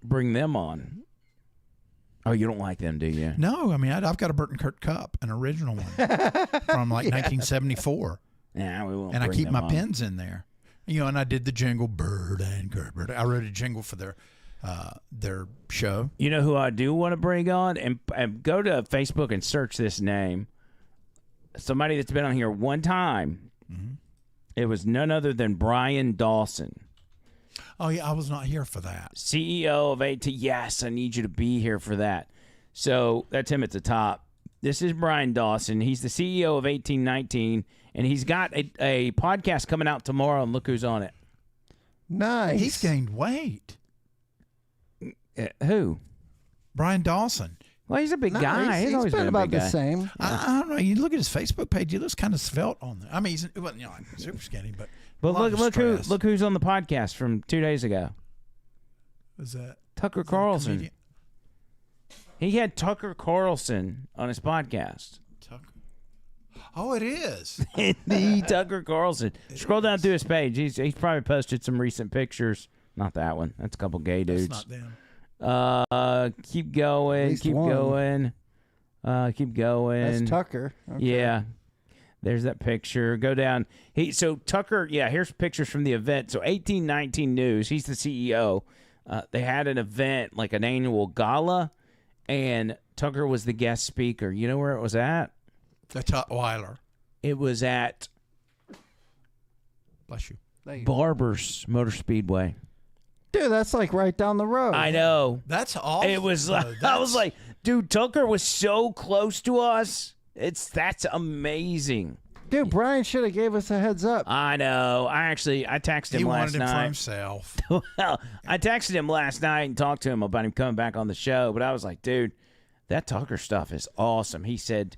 Bring them on. Oh, you don't like them, do you? No, I mean, I've got a Bert and Kurt cup, an original one from 1974. Yeah, we won't. And I keep my pins in there. And I did the jingle, Bert and Kurt. I wrote a jingle for their show. You know who I do want to bring on? And go to Facebook and search this name. Somebody that's been on here one time. Mm-hmm. It was none other than Brian Dawson. Oh, yeah, I was not here for that. CEO of AT. Yes, I need you to be here for that. So that's him at the top. This is Brian Dawson. He's the CEO of 1819, and he's got a podcast coming out tomorrow, and look who's on it. Nice. He's gained weight. Who? Brian Dawson. Well, he's a big guy. He's always been about a big the guy. same. I don't know. You look at his Facebook page; he looks kind of svelte on there. I mean, he wasn't like super skinny, but look who's on the podcast from 2 days ago. Was that Tucker Carlson? He had Tucker Carlson on his podcast. Tucker. Oh, it is. The Tucker Carlson. Scroll down through his page. He's probably posted some recent pictures. Not that one. That's a couple gay dudes. That's not them. Keep going. Keep going. Keep going. That's Tucker. Okay. Yeah. There's that picture. Go down. So Tucker, here's pictures from the event. So 1819 News, he's the CEO. They had an event, like an annual gala, and Tucker was the guest speaker. You know where it was at? The Tutwiler. It was at Bless you. Barber's Motor Speedway. Dude, that's like right down the road. I know. That's awesome. It was. I was like, dude, Tucker was so close to us. That's amazing. Dude, Brian should have gave us a heads up. I know. I texted him last night. He wanted him for himself. Well, I texted him last night and talked to him about him coming back on the show. But I was like, dude, that Tucker stuff is awesome. He said,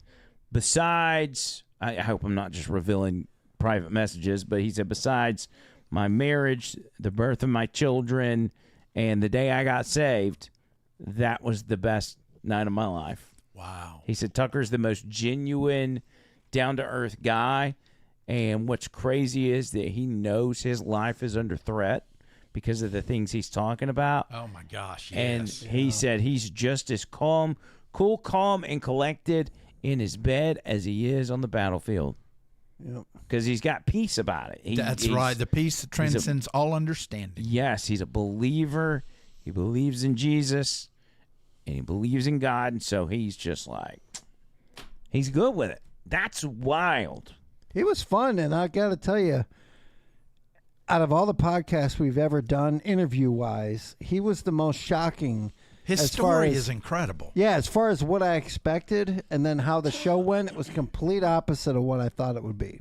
besides, I hope I'm not just revealing private messages, but he said, besides my marriage, the birth of my children, and the day I got saved, that was the best night of my life. Wow. He said Tucker's the most genuine, down-to-earth guy, and what's crazy is that he knows his life is under threat because of the things he's talking about. Oh, my gosh, yes. And he said he's just as cool, calm, and collected in his bed as he is on the battlefield. Yep. Because he's got peace about it. That's right. The peace that transcends all understanding. Yes, he's a believer. He believes in Jesus, and he believes in God, and so he's just like, he's good with it. That's wild. He was fun, and I got to tell you, out of all the podcasts we've ever done, interview-wise, he was the most shocking. His story is incredible. Yeah, as far as what I expected, and then how the show went, it was complete opposite of what I thought it would be.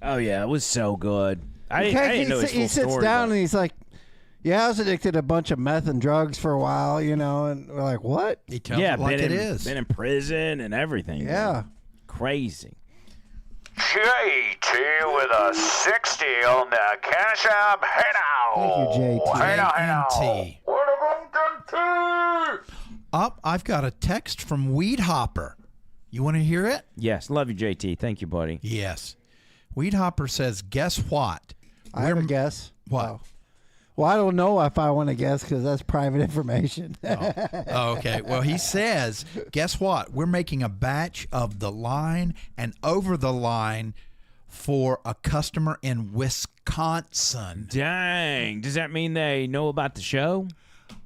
Oh, yeah, it was so good. I didn't know his full He sits story, down but and he's like, yeah, I was addicted to a bunch of meth and drugs for a while, and we're like, what? He tells it like it is. Been in prison and everything. Yeah. Man. Crazy. JT with a 60 on the Cash App. Hey now. Thank you, JT. Hey now. What about JT? Up, I've got a text from Weed Hopper. You want to hear it? Yes. Love you, JT. Thank you, buddy. Yes. Weed Hopper says, guess what? I have a guess. What? Wow. Well, I don't know if I want to guess because that's private information. Oh, okay. Well, he says, guess what? We're making a batch of the line and over the line for a customer in Wisconsin. Dang. Does that mean they know about the show?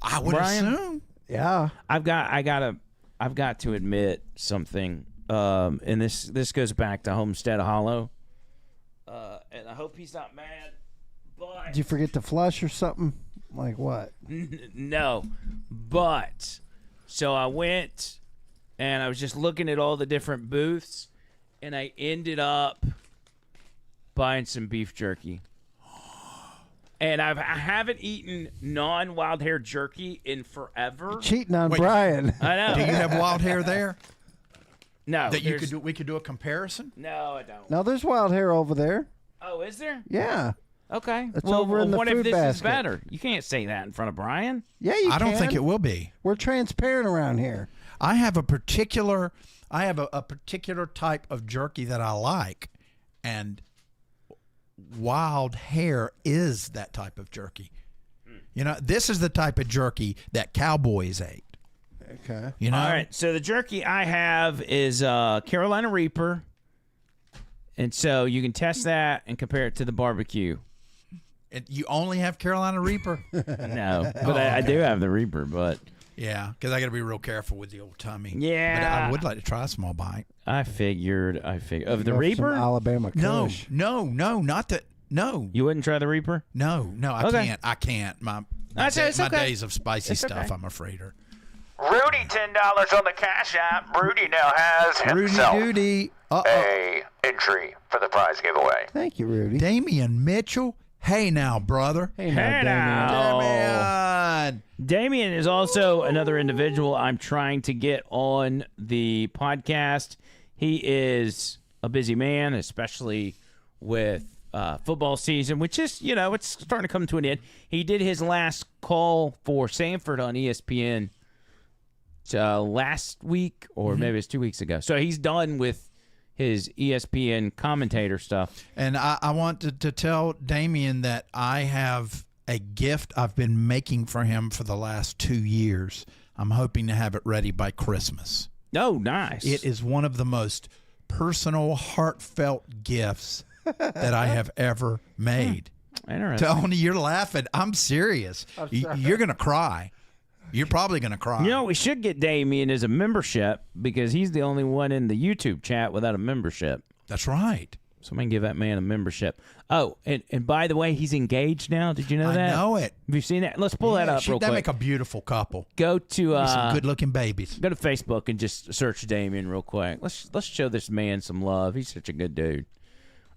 I would assume. Yeah. I've got to admit something. And this goes back to Homestead Hollow. and I hope he's not mad. But Did you forget to flush or something? Like what? No, but so I went and I was just looking at all the different booths, and I ended up buying some beef jerky. And I haven't eaten non-wild hair jerky in forever. Cheating on Brian. I know. Do you have wild hair there? No. That you could do. We could do a comparison. No, I don't. No, there's wild hair over there. Oh, is there? Yeah. Okay. It's well, over in the what food if this basket. is better? You can't say that in front of Brian. Yeah, you I don't can. think it will be. We're transparent around here. I have a particular type of jerky that I like, and wild hair is that type of jerky. You know, this is the type of jerky that cowboys ate. Okay. You know? All right. So the jerky I have is Carolina Reaper. And so you can test that and compare it to the barbecue. And you only have Carolina Reaper? No, but I do have the Reaper, but... Yeah, because I got to be real careful with the old tummy. Yeah. But I would like to try a small bite. I figured. Of the Go for some Reaper? Alabama Kush. No, not that. No. You wouldn't try the Reaper? No, I Okay. can't. My It's okay. days of spicy It's stuff, okay. I'm afraid, are. Rudy, $10 on the Cash App. Rudy now has himself Rudy. a entry for the prize giveaway. Thank you, Rudy. Damian Mitchell. Hey now, brother. Hey now, Damian. Damien is also another individual I'm trying to get on the podcast. He is a busy man, especially with football season, which is, it's starting to come to an end. He did his last call for Sanford on ESPN last week, or maybe it's 2 weeks ago. So he's done with his ESPN commentator stuff. And I want to tell Damien that I have a gift I've been making for him for the last 2 years. I'm hoping to have it ready by Christmas. Oh, nice. It is one of the most personal, heartfelt gifts that I have ever made. Interesting. Tony, you're laughing. I'm serious. You're going to cry. You're probably going to cry. We should get Damien as a membership because he's the only one in the YouTube chat without a membership. That's right. Somebody give that man a membership. Oh, and by the way, he's engaged now. Did you know that? I know it. Have you seen that? Let's pull that up real They quick. make a beautiful couple. Go to some good-looking babies. Go to Facebook and just search Damien real quick. Let's show this man some love. He's such a good dude.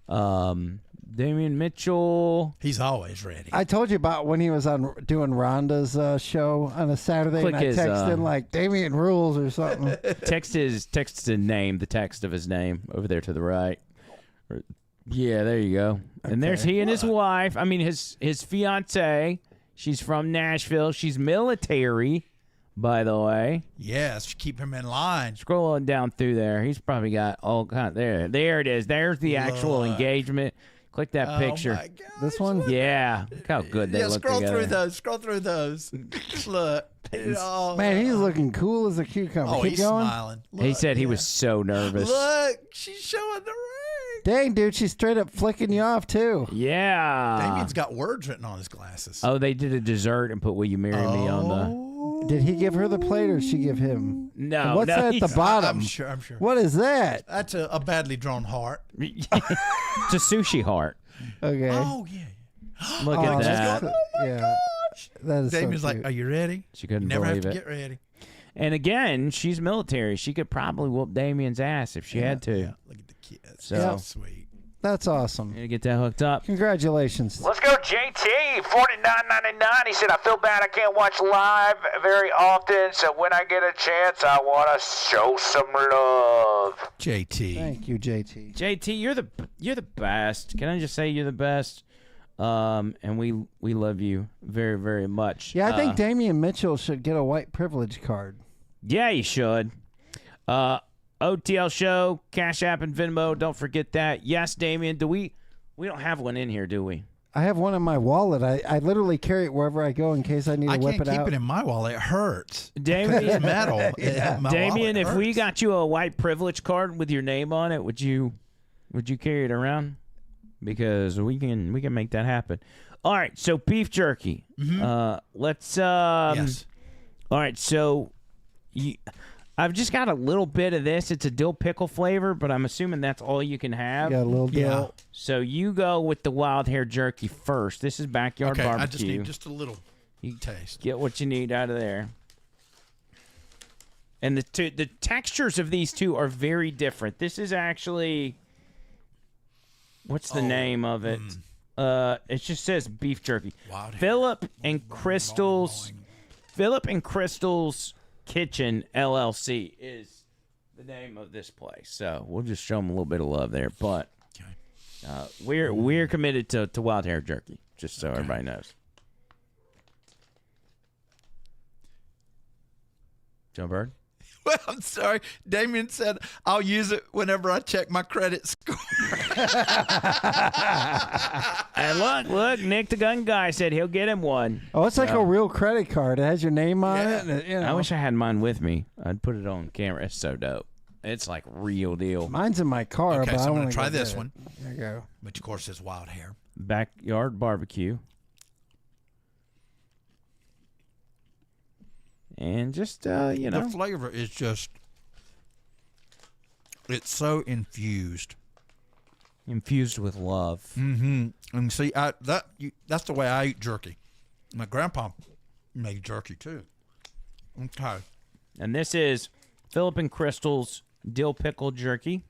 Damien Mitchell. He's always ready. I told you about when he was on doing Rhonda's show on a Saturday, Click and I his, texted him like Damien rules or something. Text his name, the text of his name over there to the right. Yeah, there you go. And there's he and his wife. I mean, his fiance. She's from Nashville. She's military, by the way. Yes, keep him in line. Scroll on down through there. He's probably got all kind. There it is. There's the actual engagement. Click that picture. My God. This one? Yeah. Look how good they look scroll together. Scroll through those. Look. Man, he's looking cool as a cucumber. Oh, Keep he's going. smiling. He said he was so nervous. Look, she's showing the ring. Dang, dude, she's straight up flicking you off too. Yeah. Damien's got words written on his glasses. Oh, they did a dessert and put "Will you marry me" on the. Did he give her the plate or did she give him? No. And what's no, that at the he's- bottom? I'm sure. What is that? That's a badly drawn heart. It's a sushi heart. Okay. Oh, yeah. Look at that. Yeah. That is Damien's so like, cute. "Are you ready?" She couldn't You never have believe to it. get ready. And again, she's military. She could probably whoop Damien's ass if she had to. Yeah, look at the kids. So Yeah. Sweet. That's awesome. need to get that hooked up. Congratulations. Let's go, JT, $49.99. He said, I feel bad I can't watch live very often, so when I get a chance, I want to show some love. JT. Thank you, JT. JT, you're the best. Can I just say you're the best? And we love you very, very much. Yeah, I think Damien Mitchell should get a white privilege card. Yeah, you should. OTL Show, Cash App, and Venmo. Don't forget that. Yes, Damien. We don't have one in here, do we? I have one in my wallet. I literally carry it wherever I go in case I need to I whip can't it keep out. it in my wallet. It hurts. Damien, It's metal. My Damien, wallet if we hurts. got you a white privilege card with your name on it, would you carry it around? Because we can make that happen. All right, so beef jerky. Let's Yes. All right, so I've just got a little bit of this. It's a dill pickle flavor, but I'm assuming that's all you can have. Yeah, a little dill. So you go with the wild hair jerky first. This is backyard barbecue. I just need just a little taste. Get what you need out of there. And the textures of these two are very different. This is actually, what's the name of it? It just says beef jerky. Philip and Crystal's Kitchen LLC is the name of this place. So we'll just show them a little bit of love there. But we're committed to wild hair jerky, just so everybody knows. Joe Bird? Well, I'm sorry. Damien said I'll use it whenever I check my credit score. And look, Nick the gun guy said he'll get him one. Oh, it's like a real credit card. It has your name on it. And you know. I wish I had mine with me. I'd put it on camera. It's so dope. It's like real deal. Mine's in my car. Okay, but so I I'm want going to to try this one. There you go. Which, of course, is wild hair. Backyard barbecue. And just, The flavor is just, it's so infused. Infused with love. Mm-hmm. And see, that's the way I eat jerky. My grandpa made jerky, too. Okay. And this is Philip and Crystal's dill pickle jerky.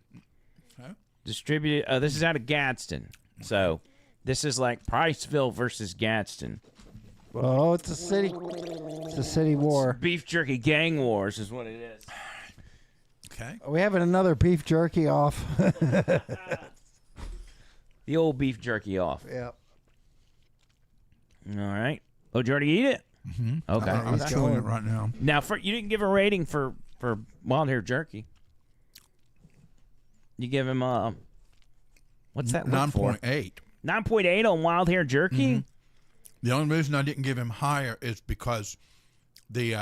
Okay. Distributed, this is out of Gadsden. So this is like Priceville versus Gadsden. Oh, it's a city war. Beef jerky gang wars is what it is. Okay. Are we having another beef jerky off? The old beef jerky off. Yep. All right. Oh, did you already eat it? Mm-hmm. Okay. I'm chewing it right now. Now, you didn't give a rating for wild hair jerky. You give him what's that? 9.8. 9.8 on wild hair jerky. Mm-hmm. The only reason I didn't give him higher is because the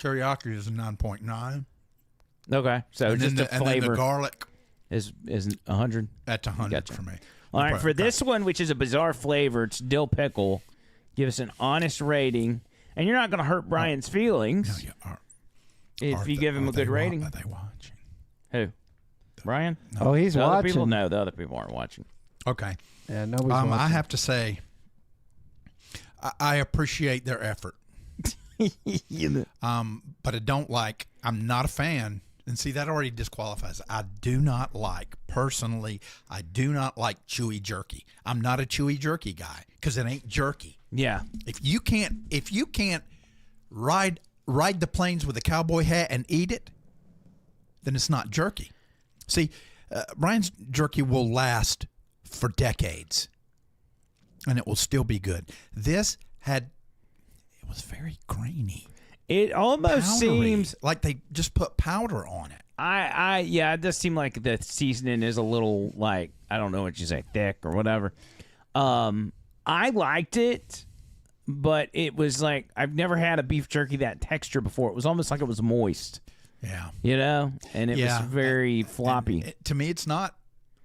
teriyaki is a 9.9. Okay, so and just then the and flavor then the garlic is 100. That's 100 Gotcha. for me. All right, for this one, which is a bizarre flavor, it's dill pickle. Give us an honest rating, and you're not going to hurt Brian's feelings if you give him a good rating. Are they watching? Who? Brian? Oh, he's the other people? watching. No, the other people aren't watching. Okay. Yeah, nobody's watching. I have to say, I appreciate their effort. But I don't like. I'm not a fan. And see, that already disqualifies. I do not like, personally, I do not like chewy jerky. I'm not a chewy jerky guy because it ain't jerky. Yeah. If you can't ride the plains with a cowboy hat and eat it, then it's not jerky. See, Brian's jerky will last for decades, and it will still be good. It was very grainy. It almost Powdery, seems like they just put powder on it. Yeah, it does seem like the seasoning is a little, like, I don't know what you say, thick or whatever. I liked it, but it was like, I've never had a beef jerky that texture before. It was almost like it was moist. Yeah. You know? And it was very floppy. To me, it's not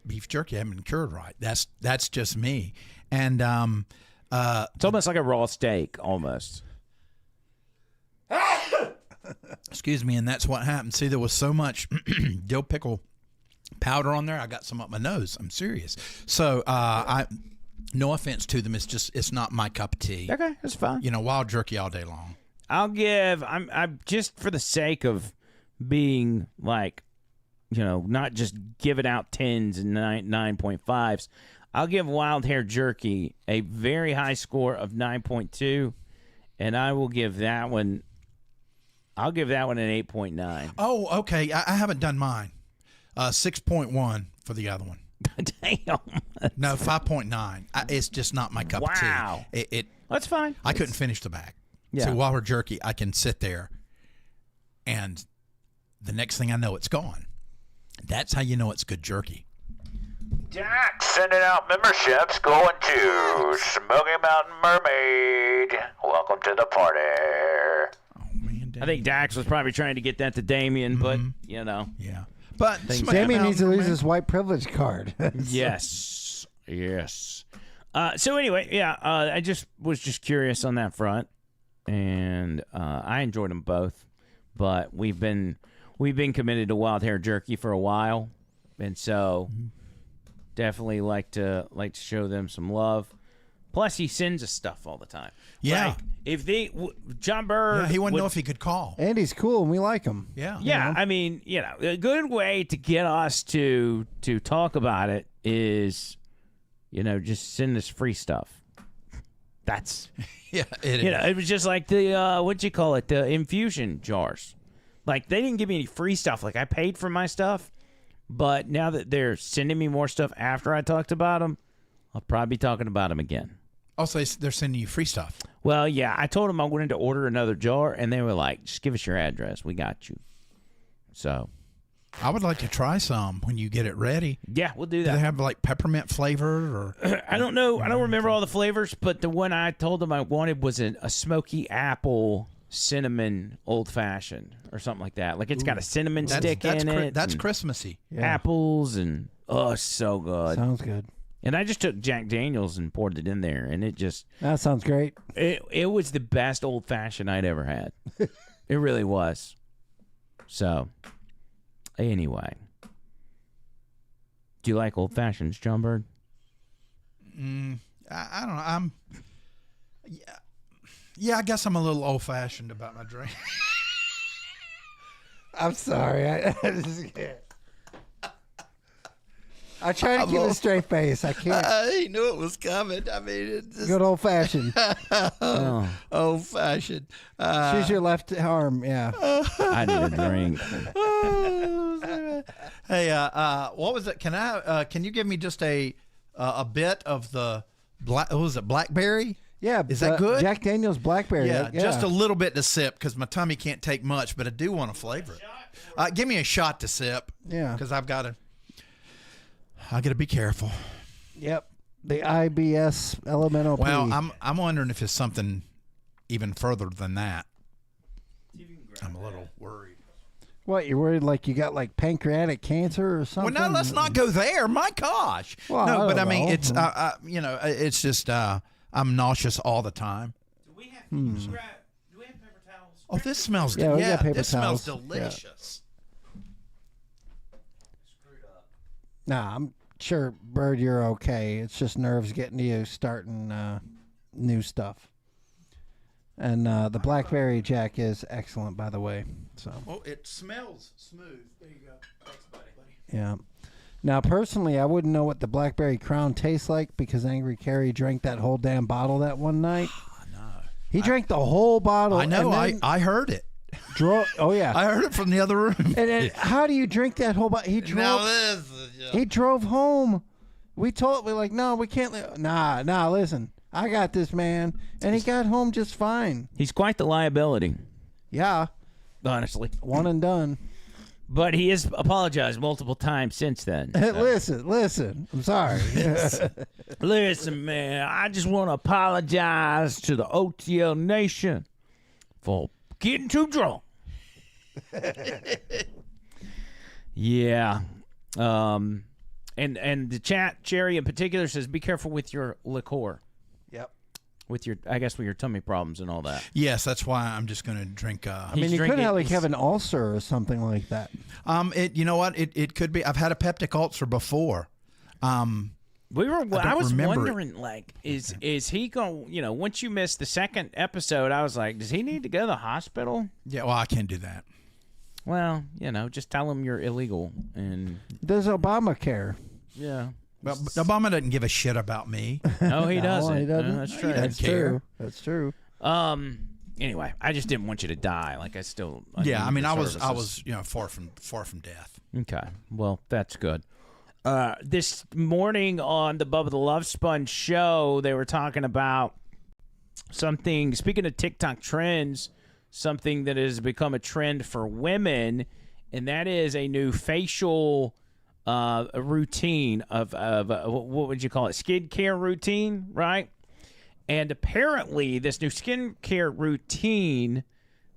beef jerky. I haven't been cured right. That's just me. And it's almost like a raw steak, almost. Excuse me, and that's what happened. See, there was so much dill pickle powder on there. I got some up my nose. I'm serious. So, no offense to them. It's not my cup of tea. Okay, that's fine. You know, wild jerky all day long. I'm just for the sake of being like, you know, not just giving out 10s and 9.5s. I'll give wild hair jerky a very high score of 9.2, and I will give that one. I'll give that one an 8.9. Oh, okay. I haven't done mine. 6.1 for the other one. Damn. No, 5.9. It's just not my cup of tea. Wow. It That's fine. I couldn't finish the bag. Yeah. So wild hair jerky, I can sit there, and the next thing I know, it's gone. That's how you know it's good jerky. Jack sending out memberships going to Smoky Mountain Mermaid. Welcome to the party. I think Dax was probably trying to get that to Damien, but, you know. Yeah. But Damien needs to lose his white privilege card. Yes. So anyway, yeah, I was just curious on that front, and I enjoyed them both. but we've been committed to wild hair jerky for a while, and so definitely like to show them some love. Plus, he sends us stuff all the time. Yeah. Like, if John Bird, he wouldn't know if he could call. And he's cool, and we like him. Yeah. Yeah, I mean, a good way to get us to talk about it is, just send us free stuff. That's yeah, it is. It was just like the the infusion jars. Like, they didn't give me any free stuff. Like, I paid for my stuff, but now that they're sending me more stuff after I talked about them, I'll probably be talking about them again. Also, they're sending you free stuff. Well, yeah, I told them I wanted to order another jar, and they were like, just give us your address. We got you. So I would like to try some when you get it ready. Yeah, we'll do that. Do they have like peppermint flavor or? I don't know. I don't remember all the flavors, but the one I told them I wanted was a smoky apple cinnamon old fashioned or something like that. Like, it's got a cinnamon stick in it. That's Christmassy. Apples and so good. Sounds good. And I just took Jack Daniels and poured it in there, and it just That sounds great. it was the best old fashioned I'd ever had. It really was. So, anyway, do you like old fashions, John Bird? I don't know. Yeah, I guess I'm a little old fashioned about my drink. I'm sorry. I try to keep a straight face. I can't. I knew it was coming. I mean, it's just Good old fashioned. old fashioned. She's your left arm. Yeah. I need a drink. Hey, what was it? Can you give me just a bit of the what was it? Blackberry? Yeah. Is that good? Jack Daniel's Blackberry. Yeah, just a little bit to sip because my tummy can't take much, but I do want to flavor it. Give me a shot to sip. Yeah. Because I got to be careful. Yep. The IBS elemental. Well, I'm wondering if it's something even further than that. I'm a little worried. What, you're worried like you got like pancreatic cancer or something? Well, no, let's not go there. My gosh. Well, no, but I don't mean, know. it's it's just I'm nauseous all the time. Do we have paper towels? Oh, this smells Yeah, good. we got paper This smells towels. delicious. Nah, I'm sure, Bird, you're okay. It's just nerves getting to you starting new stuff. And the Blackberry Jack is excellent, by the way. So. Oh, it smells smooth. There you go. Thanks, buddy. Yeah. Now, personally, I wouldn't know what the Blackberry Crown tastes like because Angry Carrie drank that whole damn bottle that one night. No. He drank the whole bottle. I know. And then I heard it. Oh, yeah. I heard it from the other room. And then, how do you drink that whole bottle? He drove home. We're like, no, we can't. Nah, listen. I got this, man. And he got home just fine. He's quite the liability. Yeah. Honestly. One and done. But he has apologized multiple times since then. So. Listen. I'm sorry. Listen, man. I just want to apologize to the OTL Nation for getting too drunk. Yeah. And the chat, Cherry in particular, says, be careful with your liqueur. Yep. With your tummy problems and all that. Yes, that's why I'm just going to drink. I mean, you could have an ulcer or something like that. You know what? It could be. I've had a peptic ulcer before. I was wondering, it. like, is he going? Once you missed the second episode, I was like, does he need to go to the hospital? Yeah, well, I can't do that. Well, just tell him you're illegal and there's Obamacare. Yeah. Well, Obama doesn't give a shit about me. No, he doesn't. He doesn't. No, that's true. That's true. That's true. Anyway, I just didn't want you to die. Like, I mean, I was far from death. Okay. Well, that's good. This morning on the Bubba the Love Sponge show, they were talking about something, speaking of TikTok trends, something that has become a trend for women, and that is a new facial a routine of what would you call it? Skincare routine, right? And apparently this new skincare routine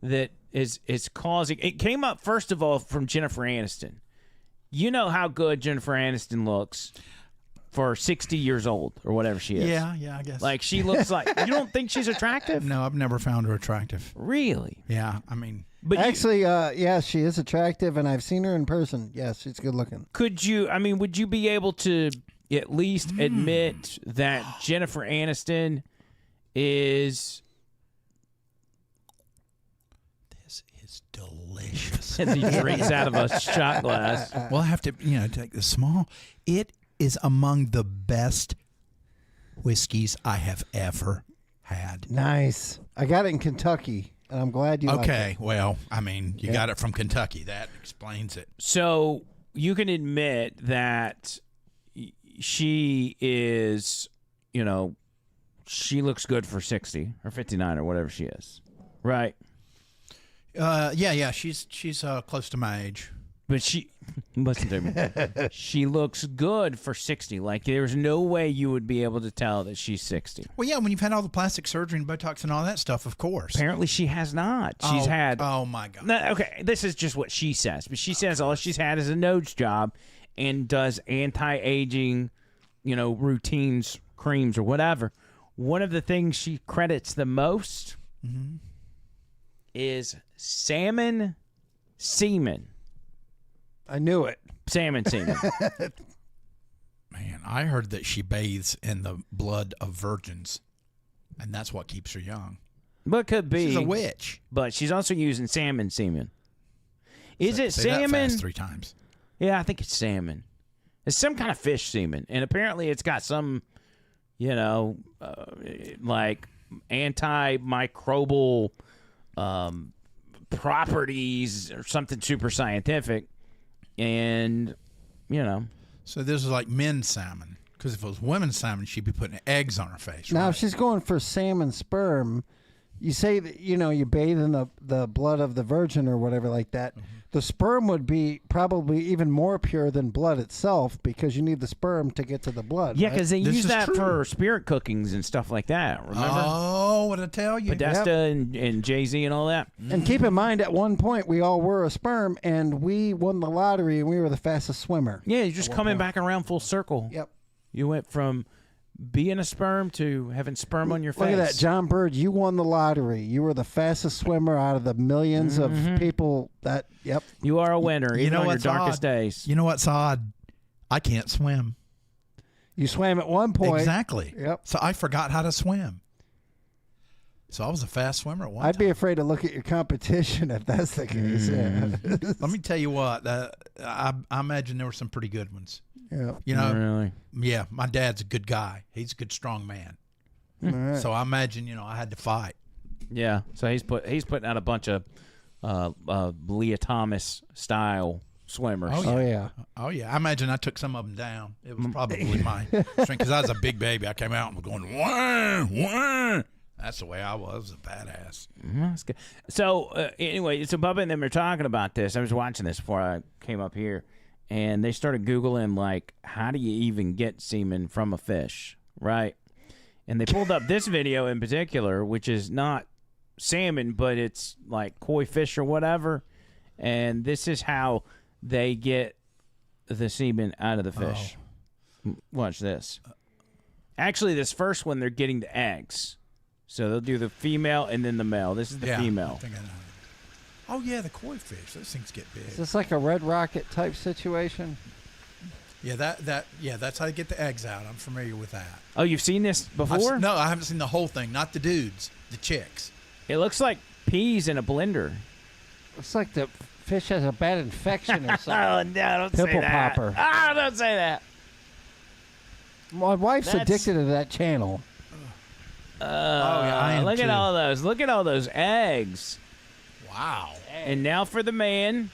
that is causing, it came up first of all from Jennifer Aniston. You know how good Jennifer Aniston looks. for 60 years old or whatever she is. Yeah, I guess. Like she looks like. You don't think she's attractive? No, I've never found her attractive. Really? Yeah, I mean. But actually, yeah, she is attractive, and I've seen her in person. Yes, she's good looking. Could you? I mean, would you be able to at least admit that Jennifer Aniston is? This is delicious. As he drinks out of a shot glass. Well, I have to, take the small. It is among the best whiskeys I have ever had. Nice. I got it in Kentucky, and I'm glad you like it. Well, I mean, you got it from Kentucky. That explains it. So you can admit that she is, she looks good for 60 or 59 or whatever she is, right? Yeah. She's close to my age. But listen to me. She looks good for 60. Like, there's no way you would be able to tell that she's 60. Well, yeah, when you've had all the plastic surgery and Botox and all that stuff, of course. Apparently she has not. She's had... Oh, my God. No, okay, this is just what she says. But she says all she's had is a nose job and does anti-aging, routines, creams, or whatever. One of the things she credits the most is salmon semen. I knew it. Salmon semen. Man, I heard that she bathes in the blood of virgins, and that's what keeps her young. But could be. She's a witch. But she's also using salmon semen. Is it Say salmon? that fast 3 times. Yeah, I think it's salmon. It's some kind of fish semen, and apparently it's got some, like antimicrobial properties or something super scientific. And, So this is like men's salmon. Because if it was women's salmon, she'd be putting eggs on her face. Now, right? if she's going for salmon sperm, you say that, you bathe in the blood of the virgin or whatever like that. The sperm would be probably even more pure than blood itself because you need the sperm to get to the blood. Yeah, because right? they use that for spirit cookings and stuff like that. Remember? Oh, what I tell you. Podesta and Jay-Z and all that. And keep in mind, at one point, we all were a sperm, and we won the lottery, and we were the fastest swimmer. Yeah, you're just coming back around full circle. Yep. You went from being a sperm to having sperm on your face. Look at that, John Bird. You won the lottery. You were the fastest swimmer out of the millions of people that, yep. You are a winner, even on your darkest days. You know what's odd? I can't swim. You swam at one point. Exactly. Yep. So I forgot how to swim. So I was a fast swimmer at one I'd be afraid to look at your competition if that's the case. Yeah. Let me tell you what. I imagine there were some pretty good ones. Yeah. Really? Yeah, my dad's a good guy. He's a good, strong man. Right. So I imagine, I had to fight. Yeah. So he's putting out a bunch of Leah Thomas style swimmers. Oh, yeah. Oh, yeah. I imagine I took some of them down. It was probably my strength because I was a big baby. I came out and was going, wah, wah. That's the way I was. I was a badass. That's good. So anyway, so Bubba and them are talking about this. I was watching this before I came up here. And they started Googling, like, how do you even get semen from a fish, right? And they pulled up this video in particular, which is not salmon, but it's like koi fish or whatever. And this is how they get the semen out of the fish. Watch this. Actually, this first one, they're getting the eggs. So they'll do the female and then the male. This is the female. I think I know. Oh, yeah, the koi fish. Those things get big. Is this like a Red Rocket type situation? Yeah, that's how they get the eggs out. I'm familiar with that. Oh, you've seen this before? No, I haven't seen the whole thing. Not the dudes, the chicks. It looks like peas in a blender. Looks like the fish has a bad infection or something. Oh, no, don't Pimple say that. popper. Oh, don't say that. My wife's addicted to that channel. yeah, I am look too. at all those. Look at all those eggs. Wow. And now for the man.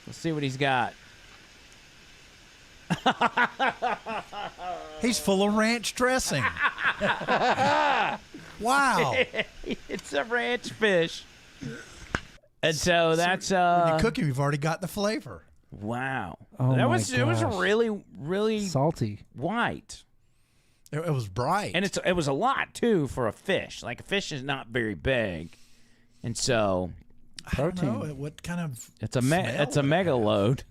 Let's see what he's got. He's full of ranch dressing. Wow. It's a ranch fish. And so that's when you cook him, you've already got the flavor. Wow. Oh, that my was it was gosh. really, really Salty. white. It was bright. And it was a lot too for a fish. Like a fish is not very big. And so protein. I don't know. What kind of? It's a mega load.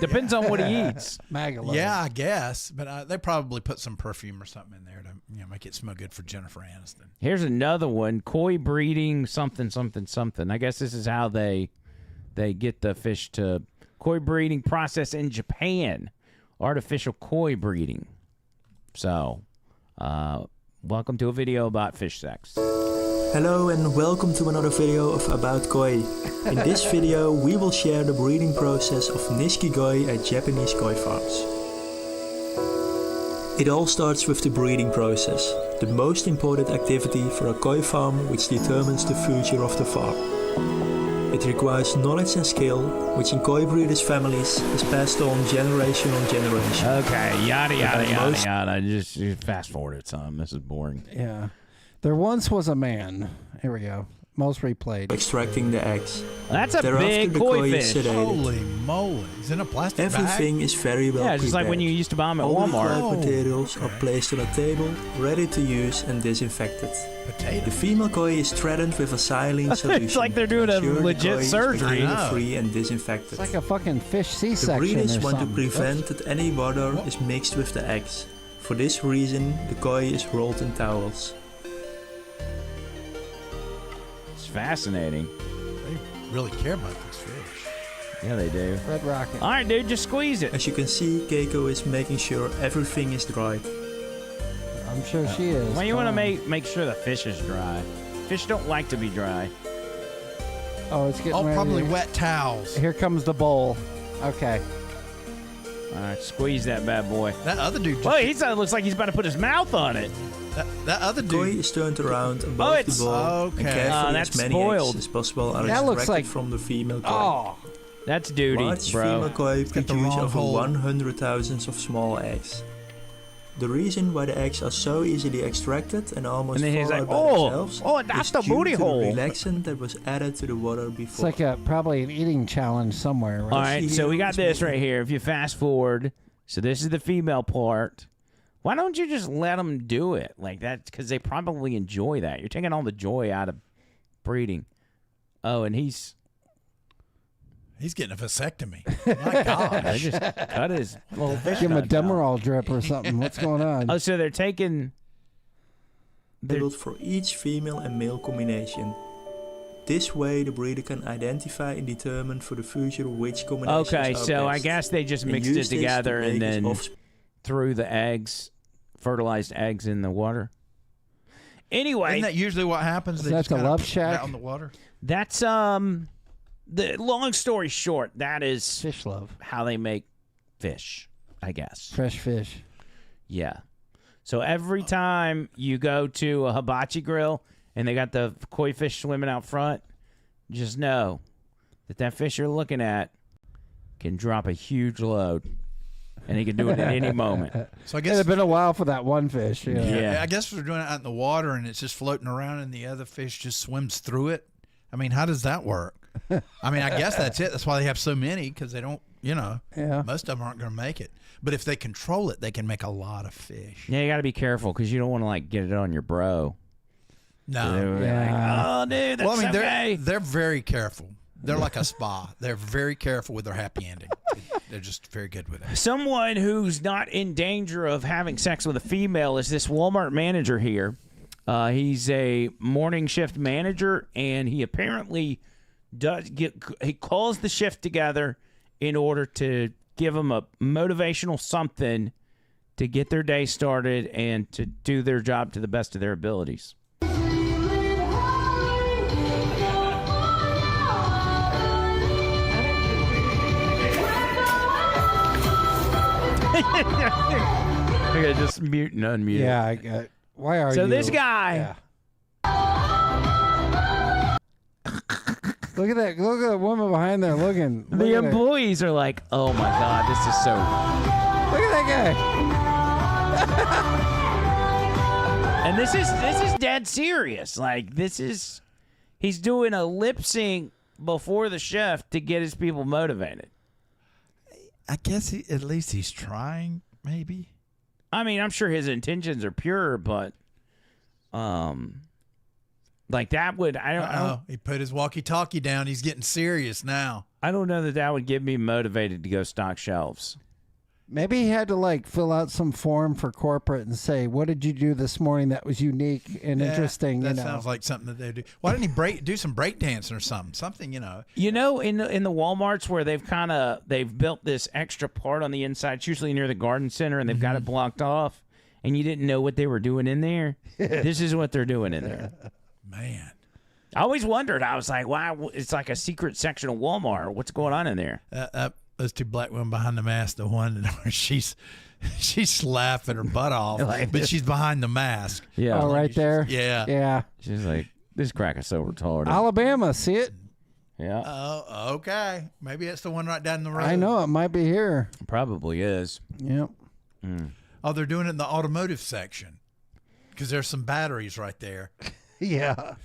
Depends on what he eats. Mega load. Yeah, I guess. But they probably put some perfume or something in there to make it smell good for Jennifer Aniston. Here's another one: koi breeding, something. I guess this is how they get the fish to koi breeding process in Japan. Artificial koi breeding. So, welcome to a video about fish sex. Hello and welcome to another video of About Koi. In this video we will share the breeding process of Nishiki-goi at Japanese koi farms. It all starts with the breeding process, the most important activity for a koi farm which determines the future of the farm. It requires knowledge and skill, which in koi breeders' families is passed on generation on generation. Okay, yada yada. Just fast forward it, son. This is boring. Yeah. There once was a man. Here we go. Most replayed. Extracting the eggs. That's a Thereafter, big the koi is fish. sedated. Holy moly! Is it in a plastic Everything bag? is very well prepared. Just like when you used to buy them at All Walmart. the koi materials are placed on a table, ready to use and disinfected. The female koi is threatened with a saline solution. It's like they're doing a ensure the legit koi is surgery. bacteria-free and disinfected. It's like a fucking fish C-section. The breeders or want to something. prevent that any water is mixed with the eggs. For this reason, the koi is rolled in towels. It's fascinating. They really care about this fish. Yeah, they do. Red Rocket. All right, dude, just squeeze it. As you can see, Keiko is making sure everything is dried. I'm sure she is. Well, you want to make sure the fish is dry. Fish don't like to be dry. Oh, it's getting ready. Probably wet towels. Here comes the bowl. Okay. All right, squeeze that bad boy. That other dude. Well, he looks like he's about to put his mouth on it. That other The koi dude. is turned around above the bowl and carefully that's as many spoiled. eggs as possible are That looks extracted like- from the female koi. Oh. That's duty, Large bro. female koi got the produce wrong over hole. 100,000 of small eggs. The reason why the eggs are so easily extracted and almost And then he's fall like, out by oh, themselves that's is the due booty to hole. the relaxant that was added to the water It's before. like probably an eating challenge somewhere, right? All right, so we got Here this is right here. If you fast forward, so this is the female part. Why don't you just let them do it like that? Because they probably enjoy that. You're taking all the joy out of breeding. Oh, and he's getting a vasectomy. My gosh. they just cut his little fish. Give him a nuts out. Demerol drip or something. What's going on? Oh, so they're taking. labeled for each female and male combination. This way, the breeder can identify and determine for the future which combinations Okay, are so I best, guess they just and mixed use it this to together and make its then offspring. threw the eggs, fertilized eggs in the water. Anyway, Isn't that usually what happens? Is They that just the kinda Love put it Shack? out in the water. that's the long story short, that is Fish love. how they make fish, I guess. Fresh fish. Yeah. So every time you go to a hibachi grill and they got the koi fish swimming out front, just know that fish you're looking at can drop a huge load, and he can do it at any moment. So I It guess had been a while for that one fish. Yeah. Yeah. I guess if they're doing it out in the water and it's just floating around and the other fish just swims through it. I mean, how does that work? I mean, I guess that's it. That's why they have so many, because they don't, Yeah. most of them aren't going to make it. But if they control it, they can make a lot of fish. Yeah, you got to be careful because you don't want to get it on your bro. No. They're Yeah. like, oh, dude, that's Well, I mean, okay. they're very careful. They're like a spa. They're very careful with their happy ending. They're just very good with it. Someone who's not in danger of having sex with a female is this Walmart manager here. He's a morning shift manager, and he apparently he calls the shift together in order to give them a motivational something to get their day started and to do their job to the best of their abilities. Okay, just mute and unmute. Yeah. I got. Why are you? So this guy. Look at that! Look at the woman behind there looking. Look The at her. employees are like, "Oh my god, this is so." Look at that guy. And this is dead serious. Like he's doing a lip sync before the shift to get his people motivated. I guess at least he's trying, maybe. I mean, I'm sure his intentions are pure, but Like that would He put his walkie-talkie down. He's getting serious now. I don't know that would get me motivated to go stock shelves. Maybe he had to like fill out some form for corporate and say, "What did you do this morning that was unique and interesting?" That sounds like something that they do. Why didn't he do some break dancing or something? Something, in the Walmarts where they've built this extra part on the inside. It's usually near the garden center, and they've got it blocked off, and you didn't know what they were doing in there. This is what they're doing in there. Man, I always wondered. I was like, "Wow, it's like a secret section of Walmart. What's going on in there?" Those two black women behind the mask, the one where she's laughing her butt off, but she's behind the mask. Yeah. Oh, right there. Yeah. Yeah. She's like, this crack is so retarded. Alabama, see it? Yeah. Oh, okay. Maybe it's the one right down the road. I know it might be here. Probably is. Yep. Oh, they're doing it in the automotive section because there's some batteries right there. Yeah.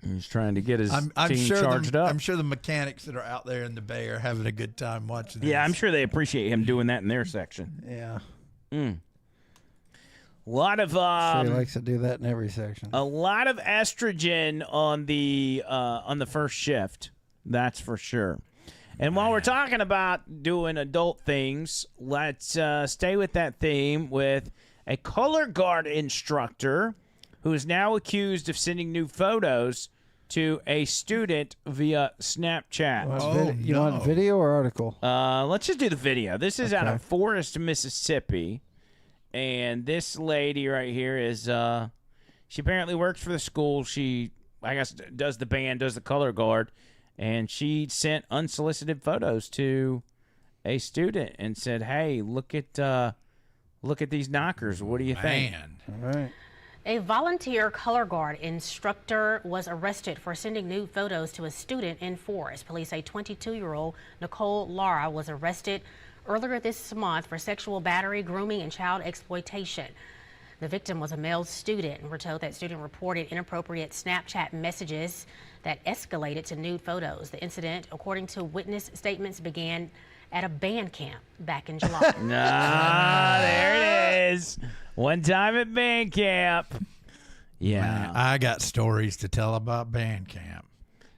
He's trying to get his I'm team sure charged up. I'm sure the mechanics that are out there in the Bay are having a good time watching this. Yeah, I'm sure they appreciate him doing that in their section. Yeah. A lot of Sure he likes to do that in every section. a lot of estrogen on the first shift. That's for sure. And while we're talking about doing adult things, let's stay with that theme with a color guard instructor who is now accused of sending nude photos to a student via Snapchat. You want video or article? Let's just do the video. This is out of Forest, Mississippi. And this lady right here is, she apparently works for the school. She, I guess, does the band, does the color guard. And she sent unsolicited photos to a student and said, hey, look at these knockers. What do you think? All right. A volunteer color guard instructor was arrested for sending nude photos to a student in Forest. Police say 22-year-old Nicole Lara was arrested earlier this month for sexual battery, grooming, and child exploitation. The victim was a male student, and we're told that student reported inappropriate Snapchat messages that escalated to nude photos. The incident, according to witness statements, began at a band camp back in July. There it is. One time at band camp. Yeah. Man, I got stories to tell about band camp.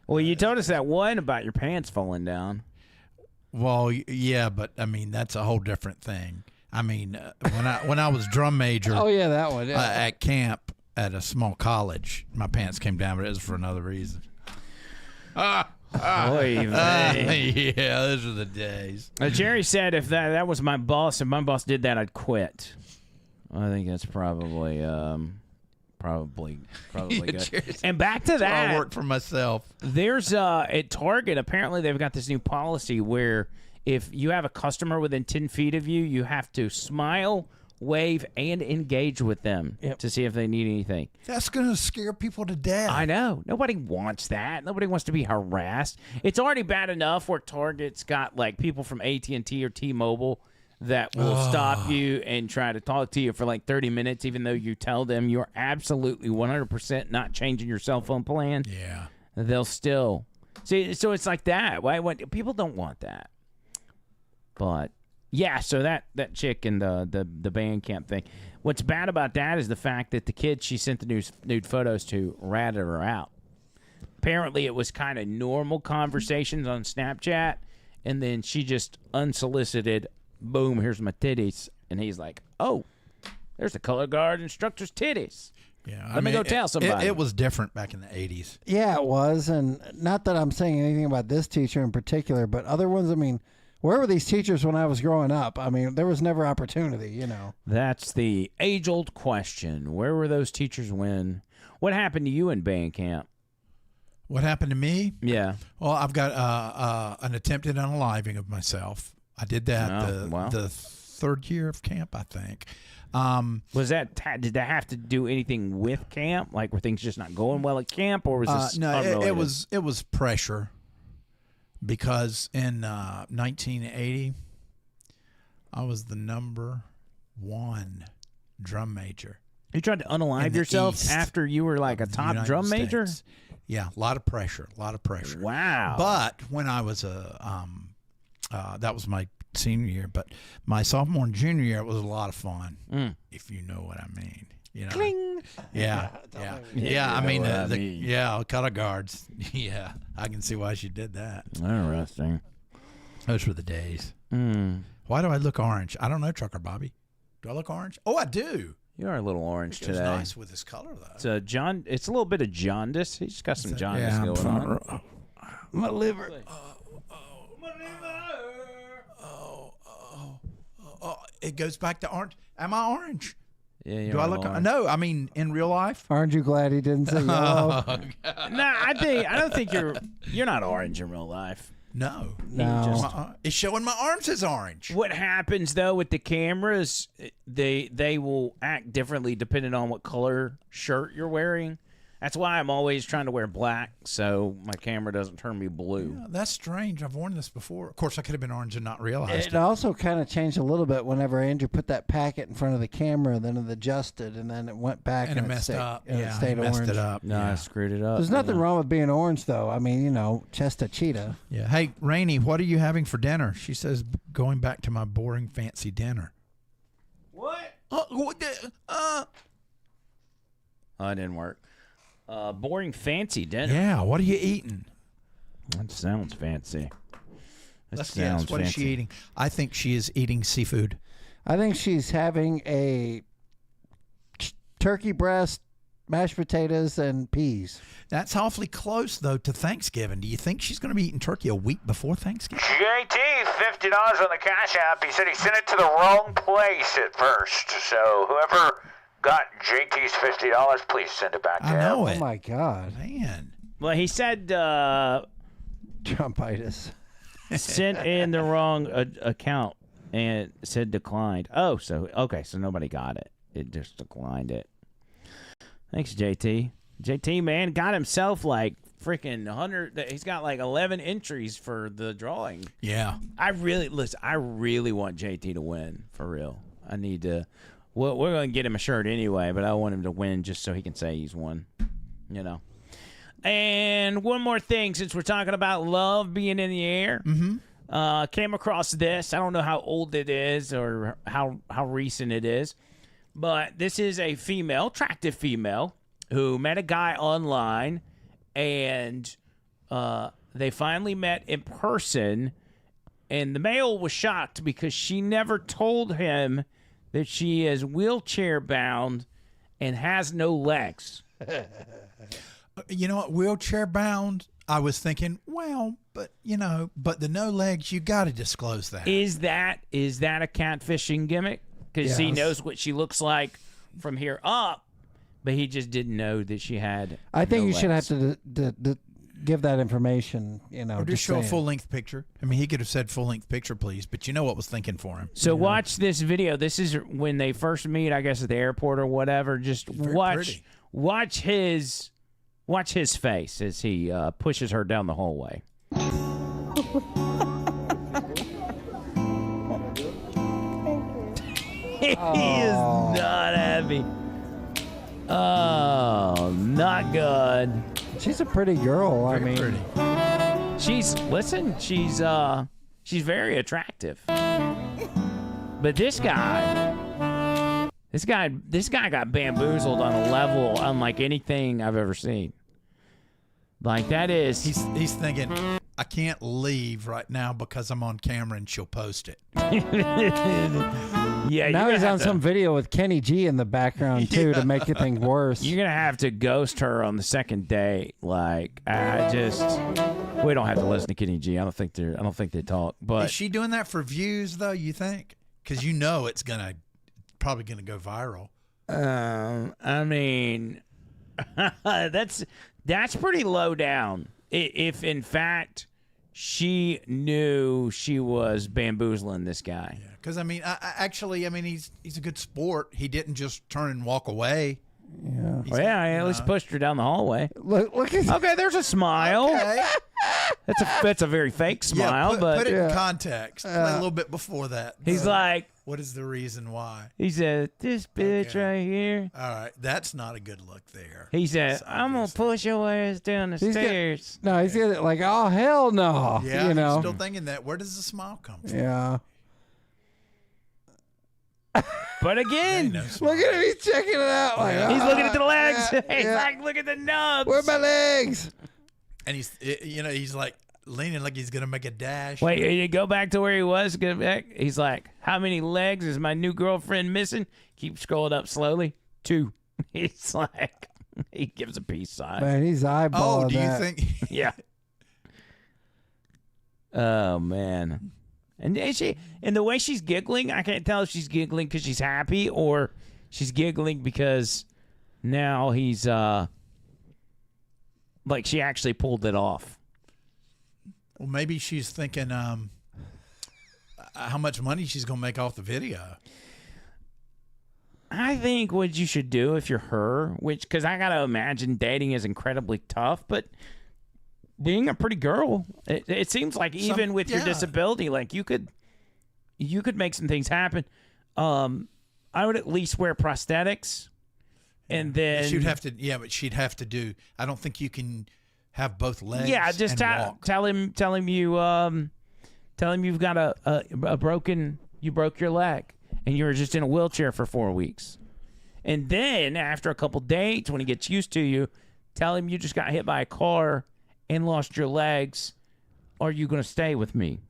Well, you told us that one about your pants falling down. Well, yeah, but I mean that's a whole different thing. I mean, when I was drum major, Oh, yeah, that one. Yeah. at camp at a small college, my pants came down, but it was for another reason. Oy vey. Yeah, those are the days. Jerry said if that was my boss, if my boss did that, I'd quit. I think that's probably good. And back to that, I work for myself. There's at Target, apparently they've got this new policy where if you have a customer within 10 feet of you, you have to smile, wave, and engage with them to see if they need anything. That's going to scare people to death. I know. Nobody wants that. Nobody wants to be harassed. It's already bad enough where Target's got like people from AT&T or T-Mobile that will stop you and try to talk to you for like 30 minutes, even though you tell them you're absolutely 100% not changing your cell phone plan. Yeah. They'll still. See, so it's like that. Why? People don't want that. But, yeah, so that chick in the band camp thing. What's bad about that is the fact that the kid she sent the nude photos to ratted her out. Apparently, it was kind of normal conversations on Snapchat, and then she just unsolicited, boom, here's my titties. And he's like, oh, there's the color guard instructor's titties. Yeah, Let me go tell somebody. It was different back in the 80s. Yeah, it was. And not that I'm saying anything about this teacher in particular, but other ones, I mean, where were these teachers when I was growing up? I mean, there was never opportunity, you know. That's the age-old question. Where were those teachers when? What happened to you in band camp? What happened to me? Yeah. Well, I've got an attempted unaliving of myself. I did that the third year of camp, I think. Was that did that have to do anything with camp? Like, were things just not going well at camp, or was this no? unrelated? It was pressure because in 1980, I was the number one drum major. You tried to unalive yourself after you were like a top drum major? Yeah, a lot of pressure. Wow. But when I was that was my senior year, but my sophomore and junior year, it was a lot of fun, if you know what I mean. You know. Cling. Yeah. I mean, color guards. Yeah, I can see why she did that. Interesting. Those were the days. Mm. Why do I look orange? I don't know, Trucker Bobby. Do I look orange? Oh, I do. You are a little orange It's today. nice with this color, though. It's it's a little bit of jaundice. He's got some jaundice going on. My liver. It goes back to orange. Am I orange? Yeah, you Do I look? No, I mean in real life. Aren't you glad he didn't say yellow? I don't think you're not orange in real life. No. It's showing my arms as orange. What happens though with the cameras? They will act differently depending on what color shirt you're wearing. That's why I'm always trying to wear black so my camera doesn't turn me blue. Yeah, that's strange. I've worn this before. Of course, I could have been orange and not realized It also kind of changed a little bit whenever Andrew put that packet in front of the camera, then it adjusted, and then it went back And it messed up. And Yeah, it stayed he messed orange. it up. No, I screwed it up. There's nothing wrong with being orange, though. I mean, chest of cheetah. Yeah. Hey, Rainey, what are you having for dinner? She says, going back to my boring, fancy dinner. What? It didn't work. Boring fancy dinner. Yeah, what are you eating? That sounds fancy. Let's guess. What is she eating? I think she is eating seafood. I think she's having a turkey breast, mashed potatoes, and peas. That's awfully close, though, to Thanksgiving. Do you think she's going to be eating turkey a week before Thanksgiving? JT, $50 on the Cash App. He said he sent it to the wrong place at first. So whoever got JT's $50, please send it back to him. Oh, my God. Man. Well, he said Trumpitis. sent in the wrong account and said declined. Oh, so nobody got it. It just declined it. Thanks, JT. JT, man, got himself like freaking 100. He's got like 11 entries for the drawing. Yeah. I really want JT to win, for real. I need to. Well, we're going to get him a shirt anyway, but I want him to win just so he can say he's won. And one more thing, since we're talking about love being in the air. Mm-hmm. Came across this. I don't know how old it is or how recent it is, but this is a female, attractive female, who met a guy online, and they finally met in person, and the male was shocked because she never told him that she is wheelchair bound and has no legs. You know what? Wheelchair bound, I was thinking, well, but the no legs, you got to disclose that. Is that a catfishing gimmick? Because he Yes. knows what she looks like from here up, but he just didn't know that she had. I think no you should legs. have to give that information, Or just show a full-length picture. I mean, he could have said full-length picture, please, but you know what was thinking for him. So watch this video. This is when they first meet, I guess, at the airport or whatever. Just watch his face as he pushes her down the hallway. He is not happy. Oh, not good. She's a pretty girl. She's very attractive. But this guy got bamboozled on a level unlike anything I've ever seen. Like that is He's thinking, I can't leave right now because I'm on camera and she'll post it. Yeah, now he's on some video with Kenny G in the background too to make things worse. You're gonna have to ghost her on the second date. Like we don't have to listen to Kenny G. I don't think they talk. But Is she doing that for views though? You think? Because it's probably gonna go viral. I mean, that's pretty low down. If in fact she knew she was bamboozling this guy. Yeah, because he's a good sport. He didn't just turn and walk away. Yeah. Well, yeah, I at least pushed her down the hallway. Look at Okay, there's a smile. Okay. That's a very fake smile, put but it in context. Play a little bit before that. he's like, what is the reason why? he said, this bitch right here. All right, that's not a good look there. He said, I'm gonna push your ass down the stairs. He's got like, oh hell no. Yeah, you know. I'm still thinking that. Where does the smile come from? Yeah. But again, look at him. He's checking it out. Like, he's looking at the legs. He's yeah. like, look at the nubs. Where are my legs? And he's like leaning like he's gonna make a dash. Wait, you go back to where he was. Go back. He's like, how many legs is my new girlfriend missing? Keep scrolling up slowly. 2. He's like, he gives a peace sign. Man, he's eyeballing Oh, do you that. think? Yeah. Oh man. And the way she's giggling, I can't tell if she's giggling because she's happy or she's giggling because now he's like she actually pulled it off. Well, maybe she's thinking how much money she's gonna make off the video. I think what you should do if you're her, because I gotta imagine dating is incredibly tough, but being a pretty girl, it seems like even with your disability, like you could make some things happen. I would at least wear prosthetics, and then She'd have to, but she'd have to do. I don't think you can have both legs. Yeah, just tell him you've got a broken, you broke your leg, and you're just in a wheelchair for 4 weeks, and then after a couple dates, when he gets used to you, tell him you just got hit by a car and lost your legs. Are you going to stay with me?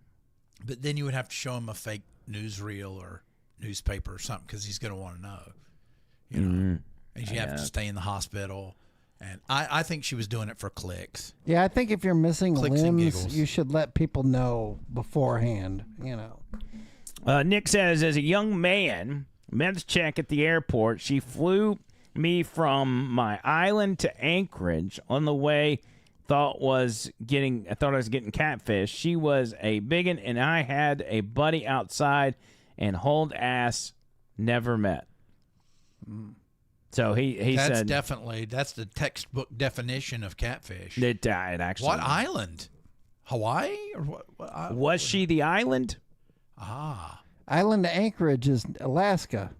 But then you would have to show him a fake newsreel or newspaper or something because he's going to want to know. You know, and you have to stay in the hospital. And I think she was doing it for clicks. Yeah, I think if you're missing Clicks and limbs, giggles. you should let people know beforehand. You know. Nick says, as a young man, men's check at the airport, she flew me from my island to Anchorage. On the way, I thought I was getting catfish. She was a biggon, and I had a buddy outside and hold ass, never met. So he That's said that's the textbook definition of catfish. It died actually. What island? Hawaii or what was she the island? Island Anchorage is Alaska.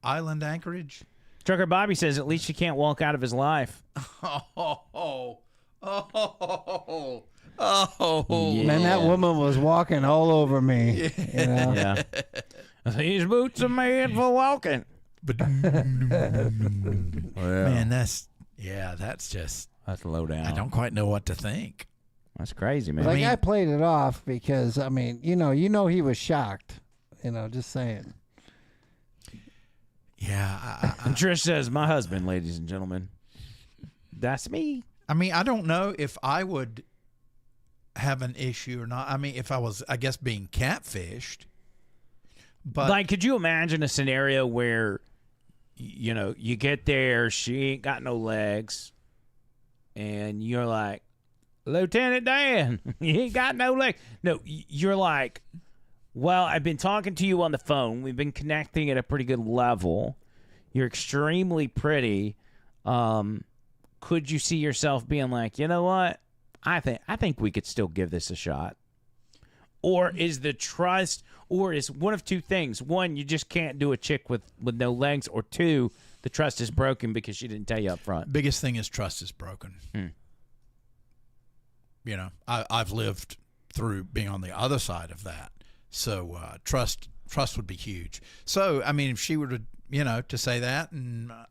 Island Anchorage. Trucker Bobby says at least she can't walk out of his life. Man, that woman was walking all over me. You know? Yeah. These boots are made for walking. Man, that's low down. I don't quite know what to think. That's crazy, man. Like I played it off because I mean, you know he was shocked. You know, just saying. Yeah. And Trish says, my husband, ladies and gentlemen. That's me. I mean, I don't know if I would have an issue or not. I mean, if I was, I guess, being catfished. But like, could you imagine a scenario where, you know, you get there, she ain't got no legs, and you're like, Lieutenant Dan, you ain't got no legs. No, you're like, well, I've been talking to you on the phone. We've been connecting at a pretty good level. You're extremely pretty. Could you see yourself being like, you know what? I think we could still give this a shot. Or is the trust, or is one of two things. One, you just can't do a chick with no legs, or two, the trust is broken because she didn't tell you up front. Biggest thing is trust is broken. You know, I've lived through being on the other side of that. So trust would be huge. So, I mean, if she were to, to say that and, I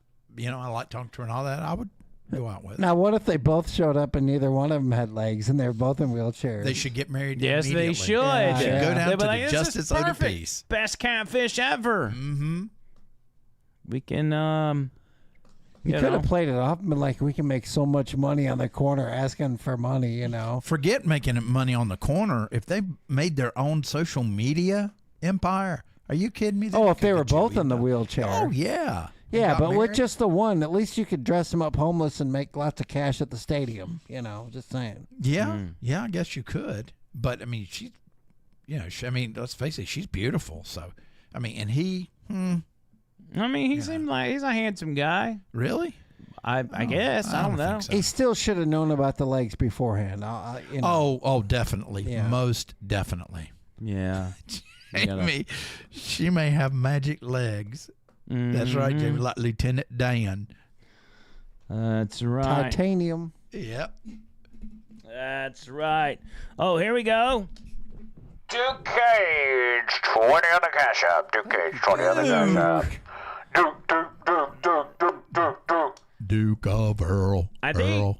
like talking to her and all that, I would go out with it. Now, what if they both showed up and neither one of them had legs and they're both in wheelchairs? They should get married Yes, immediately. they should. Go down They'd be to like, the "This is Justice of the perfect. Peace. Best catfish ever. Mm-hmm. We can, You could have played it off, but like we can make so much money on the corner asking for money, Forget making money on the corner. If they made their own social media empire, are you kidding me? if they were both in the wheelchair. Oh, yeah. Yeah, Got but with married? just the one, at least you could dress them up homeless and make lots of cash at the stadium, just saying. Yeah, yeah, I guess you could. But, I mean, she, let's face it, she's beautiful. So, I mean, and he, I mean, he seemed like he's a handsome guy. Really? I guess. I don't know. think so. He still should have known about the legs beforehand. Oh, definitely. Yeah. Most definitely. Yeah. Amy, she may have magic legs. That's right, Jamie, like Lieutenant Dan. That's right. Titanium. Yep. That's right. Oh, here we go. Duke Cage, 20 on the Cash App. Duke Cage, 20 on the Cash App. Duke of Earl. I think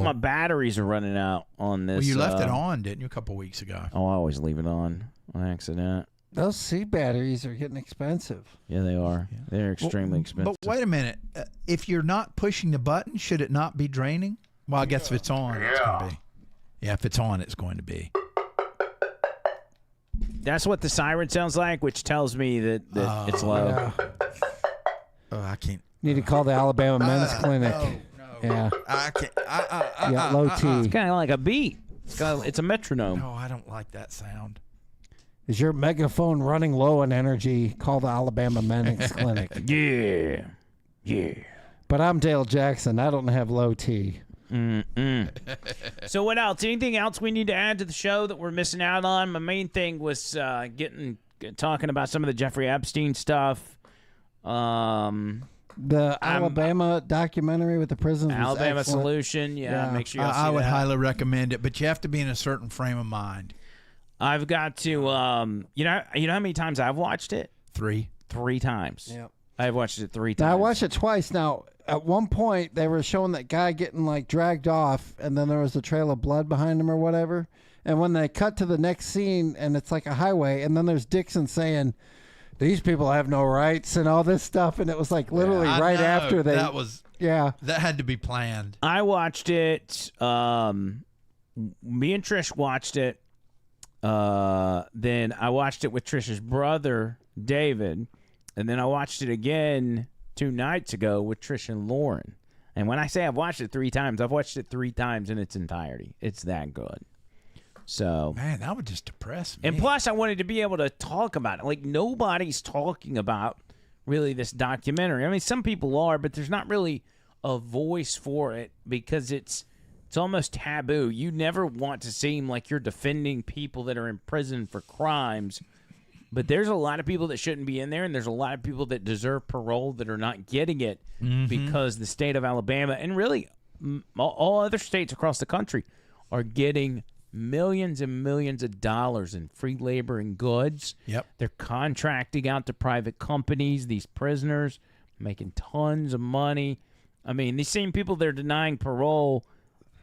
my batteries are running out on this. Well, you left it on, didn't you, a couple weeks ago? Oh, I always leave it on accident. Those C batteries are getting expensive. Yeah, they are. Yeah. They're extremely expensive. But wait a minute. If you're not pushing the button, should it not be draining? Well, I guess if it's on, it's going to be. Yeah, if it's on, it's going to be. That's what the siren sounds like, which tells me that it's low. Yeah. Oh, I can't. Need to call the Alabama Men's Clinic. No. Yeah. I can't. Yeah, low T. It's kind of like a beat. It's a metronome. No, I don't like that sound. Is your megaphone running low on energy? Call the Alabama Men's Clinic. Yeah. But I'm Dale Jackson. I don't have low T. So what else? Anything else we need to add to the show that we're missing out on? My main thing was talking about some of the Jeffrey Epstein stuff. The Alabama documentary with the prisons. Alabama Solution. Yeah, make sure you see I would that. highly recommend it, but you have to be in a certain frame of mind. I've got to, you know how many times I've watched it? 3 times. Yep. I've watched it 3 times. Now, I watched it twice. Now, at one point, they were showing that guy getting, like, dragged off, and then there was a trail of blood behind him or whatever. And when they cut to the next scene, and it's like a highway, and then there's Dixon saying, these people have no rights and all this stuff, and it was, like, literally right after they... That was... Yeah. That had to be planned. I watched it. Me and Trish watched it. Then I watched it with Trish's brother, David. And then I watched it again 2 nights ago with Trish and Lauren. And when I say I've watched it 3 times, I've watched it 3 times in its entirety. It's that good. So, man, that would just depress me. And plus, I wanted to be able to talk about it. Like, nobody's talking about really this documentary. I mean, some people are, but there's not really a voice for it because it's almost taboo. You never want to seem like you're defending people that are in prison for crimes. But there's a lot of people that shouldn't be in there, and there's a lot of people that deserve parole that are not getting it because the state of Alabama and really all other states across the country are getting millions and millions of dollars in free labor and goods. Yep. They're contracting out to private companies, these prisoners, making tons of money. I mean, these same people they're denying parole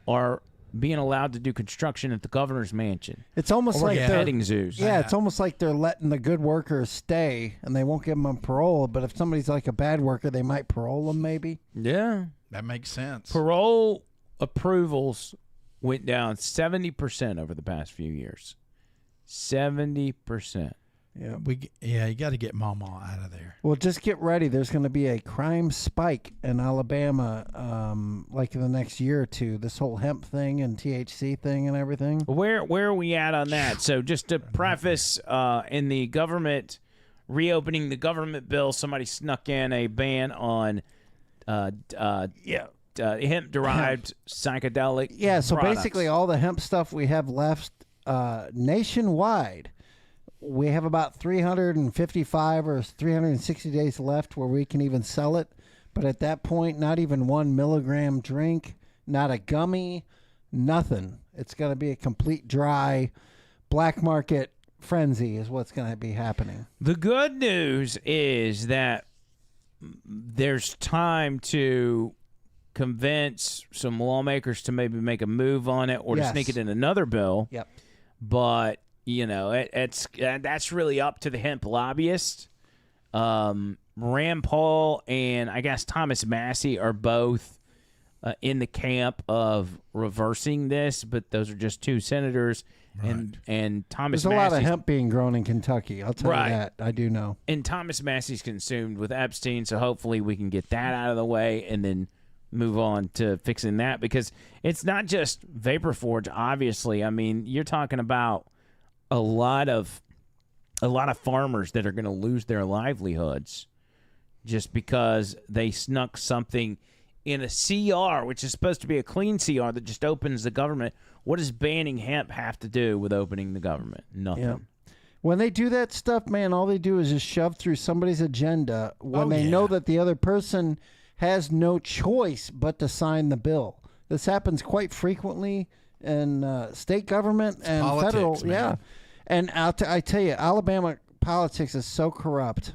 are being allowed to do construction at the governor's mansion. It's almost like they're petting zoos. Yeah, it's almost like they're letting the good workers stay, and they won't give them parole. But if somebody's like a bad worker, they might parole them, maybe. Yeah, that makes sense. Parole approvals went down 70% over the past few years. 70%. Yeah, you got to get Mama out of there. Well, just get ready. There's going to be a crime spike in Alabama, like in the next year or two. This whole hemp thing and THC thing and everything. Where are we at on that? So just to preface, in the government reopening the government bill, somebody snuck in a ban on hemp-derived psychedelic. Yeah. So products. basically, all the hemp stuff we have left nationwide. We have about 355 or 360 days left where we can even sell it. But at that point, not even 1 milligram drink, not a gummy, nothing. It's going to be a complete dry black market frenzy is what's going to be happening. The good news is that there's time to convince some lawmakers to maybe make a move on it or to sneak it in another bill. Yep. But you know, that's really up to the hemp lobbyists. Rand Paul and I guess Thomas Massey are both in the camp of reversing this, but those are just 2 senators. Right. And Thomas There's a Massey's, lot of hemp being grown in Kentucky. I'll tell you that. I do know. And Thomas Massey's consumed with Epstein, so hopefully we can get that out of the way and then move on to fixing that because it's not just Vapor Forge, obviously. I mean, you're talking about a lot of farmers that are going to lose their livelihoods just because they snuck something in a CR, which is supposed to be a clean CR that just opens the government. What does banning hemp have to do with opening the government? Nothing. Yeah. When they do that stuff, man, all they do is just shove through somebody's agenda when they know that the other person has no choice but to sign the bill. This happens quite frequently in state government and politics, federal. man. Yeah. And I tell you, Alabama politics is so corrupt.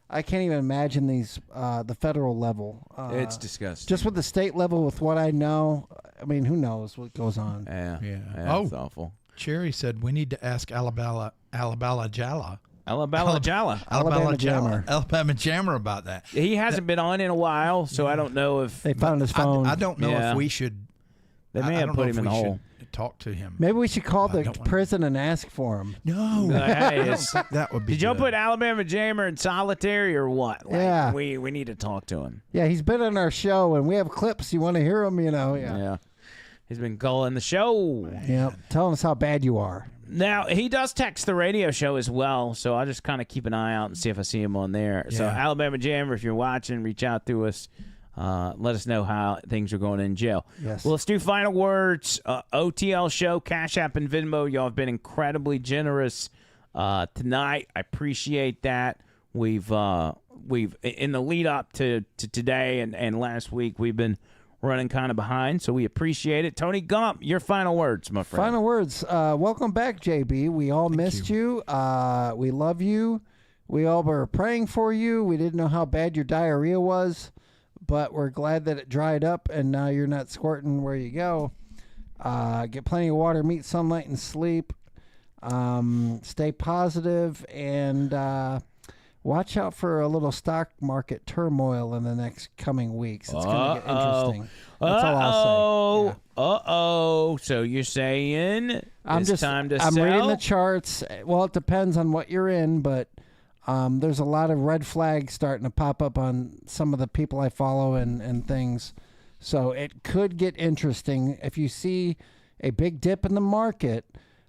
I can't even imagine the federal level. It's disgusting. Just with the state level, with what I know, I mean, who knows what goes on? Yeah. Oh, awful. Cherry said we need to ask Alabama Jalla. Alabama Jammer about that. He hasn't been on in a while, so I don't know if they found his phone. I don't know if we should. They may have put him in the hole. Talk to him. Maybe we should call the prison and ask for him. No, that would be. Did y'all put Alabama Jammer in solitary or what? Yeah, we need to talk to him. Yeah, he's been on our show, and we have clips. You want to hear them? Yeah. He's been calling the show. Yeah, telling us how bad you are. Now, he does text the radio show as well, so I'll just kind of keep an eye out and see if I see him on there. So, Alabama Jammer, if you're watching, reach out to us. Let us know how things are going in jail. Yes. Well, let's do final words. OTL show, Cash App, and Venmo. Y'all have been incredibly generous tonight. I appreciate that. We've in the lead up to today and last week, we've been running kind of behind, so we appreciate it. Tony Gump, your final words, my friend. Final words. Welcome back, JB. We all missed you. We love you. We all were praying for you. We didn't know how bad your diarrhea was, but we're glad that it dried up and now you're not squirting where you go. Get plenty of water, meet sunlight, and sleep. Stay positive, and watch out for a little stock market turmoil in the next coming weeks. It's going to get interesting. That's all I'll say. Uh-oh. So you're saying time to sell? I'm reading the charts. Well, it depends on what you're in, but there's a lot of red flags starting to pop up on some of the people I follow and things. So it could get interesting. If you see a big dip in the market,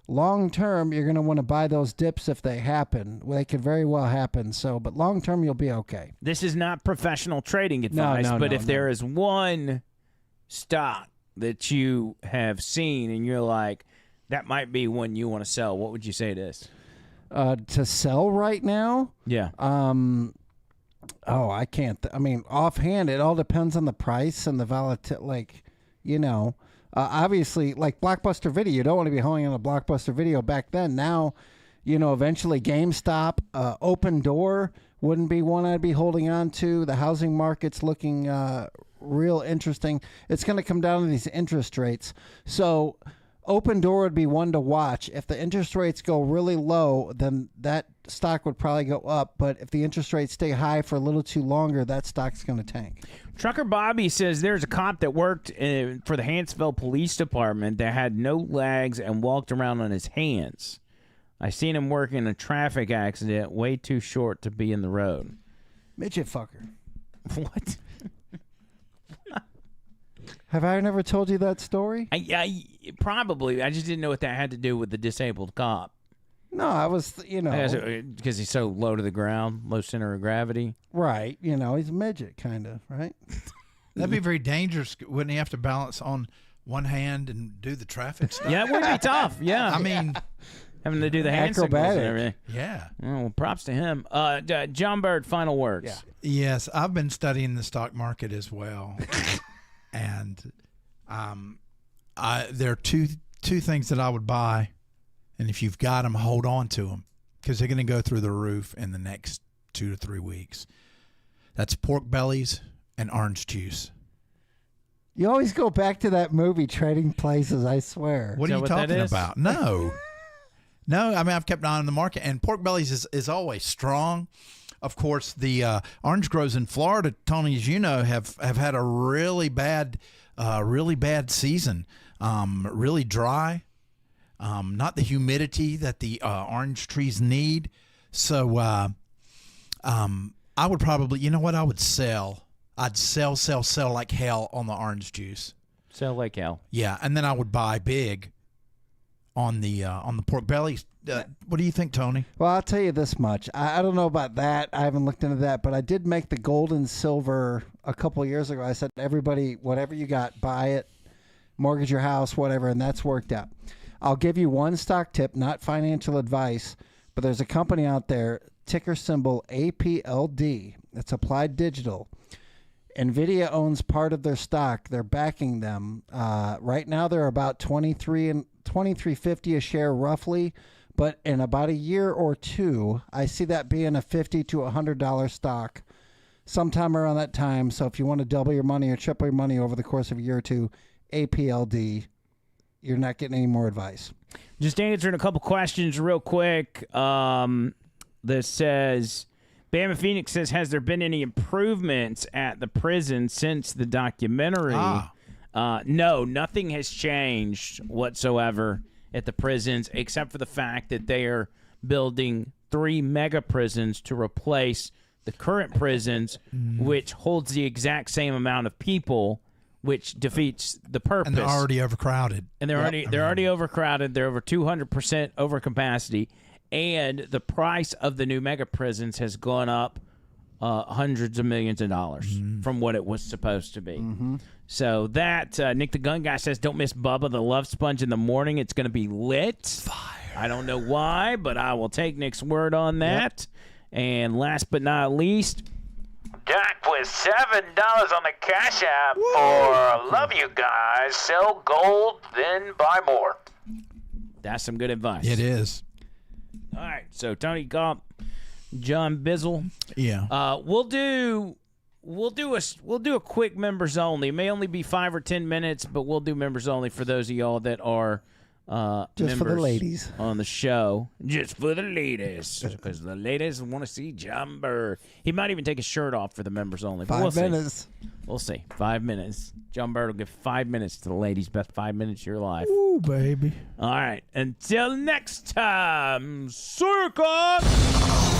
long term, you're going to want to buy those dips if they happen. Well, they could very well happen. So, but long term, you'll be okay. This is not professional trading advice, but if there is one stock that you have seen and you're like, that might be one you want to sell, what would you say it is? To sell right now? Yeah. I can't. Offhand, it all depends on the price and the volatility. Obviously, like Blockbuster Video, you don't want to be holding on a Blockbuster Video back then. Now, eventually GameStop, Open Door wouldn't be one I'd be holding on to. The housing market's looking real interesting. It's going to come down to these interest rates. So Open Door would be one to watch. If the interest rates go really low, then that stock would probably go up. But if the interest rates stay high for a little too longer, that stock's going to tank. Trucker Bobby says there's a cop that worked for the Hanceville Police Department that had no legs and walked around on his hands. I seen him work in a traffic accident way too short to be in the road. Midget fucker. What? Have I never told you that story? Probably. I just didn't know what that had to do with the disabled cop. No, I was, because he's so low to the ground, low center of gravity. Right. He's a midget, kind of, right? That'd be very dangerous. Wouldn't he have to balance on one hand and do the traffic stuff? Yeah, it would be tough. Yeah. I mean, having to do the hand signals and everything. Yeah. Well, props to him. John Bird, final words. Yeah. Yes, I've been studying the stock market as well. And there are two things that I would buy, and if you've got them, hold on to them because they're going to go through the roof in the next 2 to 3 weeks. That's pork bellies and orange juice. You always go back to that movie, Trading Places, I swear. What are you talking about? No. I've kept an eye on the market, and pork bellies is always strong. Of course, the orange groves in Florida, Tony, as you know, have had a really bad season. Really dry. Not the humidity that the orange trees need. So I would probably, I would sell. I'd sell like hell on the orange juice. Sell like hell. Yeah, and then I would buy big on the pork bellies. What do you think, Tony? Well, I'll tell you this much. I don't know about that. I haven't looked into that, but I did make the gold and silver a couple of years ago. I said, everybody, whatever you got, buy it, mortgage your house, whatever, and that's worked out. I'll give you one stock tip, not financial advice, but there's a company out there, ticker symbol APLD. It's Applied Digital. NVIDIA owns part of their stock. They're backing them. Right now, they're about $23.50 a share, roughly. But in about a year or two, I see that being a $50 to $100 stock sometime around that time. So if you want to double your money or triple your money over the course of a year or two, APLD, you're not getting any more advice. Just answering a couple questions real quick. This says, Bama Phoenix says, has there been any improvements at the prison since the documentary? No, nothing has changed whatsoever at the prisons, except for the fact that they are building 3 mega prisons to replace the current prisons, which holds the exact same amount of people, which defeats the purpose. And they're already overcrowded. And they're already overcrowded. They're over 200% over capacity, and the price of the new mega prisons has gone up hundreds of millions of dollars from what it was supposed to be. So that Nick the Gun Guy says, don't miss Bubba the Love Sponge in the morning. It's going to be lit. Fire. I don't know why, but I will take Nick's word on that. And last but not least, Doc with $7 on the Cash App for love you guys. Sell gold, then buy more. That's some good advice. It is. All right, so Tony Gump, John Bizzle. Yeah. We'll do a quick members only. It may only be 5 or 10 minutes, but we'll do members only for those of y'all that are just for the ladies on the show. Just for the ladies, because the ladies want to see John Burr. He might even take his shirt off for the members only. But 5 minutes. We'll see. 5 minutes. John Burr will give 5 minutes to the ladies. Best 5 minutes of your life. Ooh, baby. All right. Until next time, circus.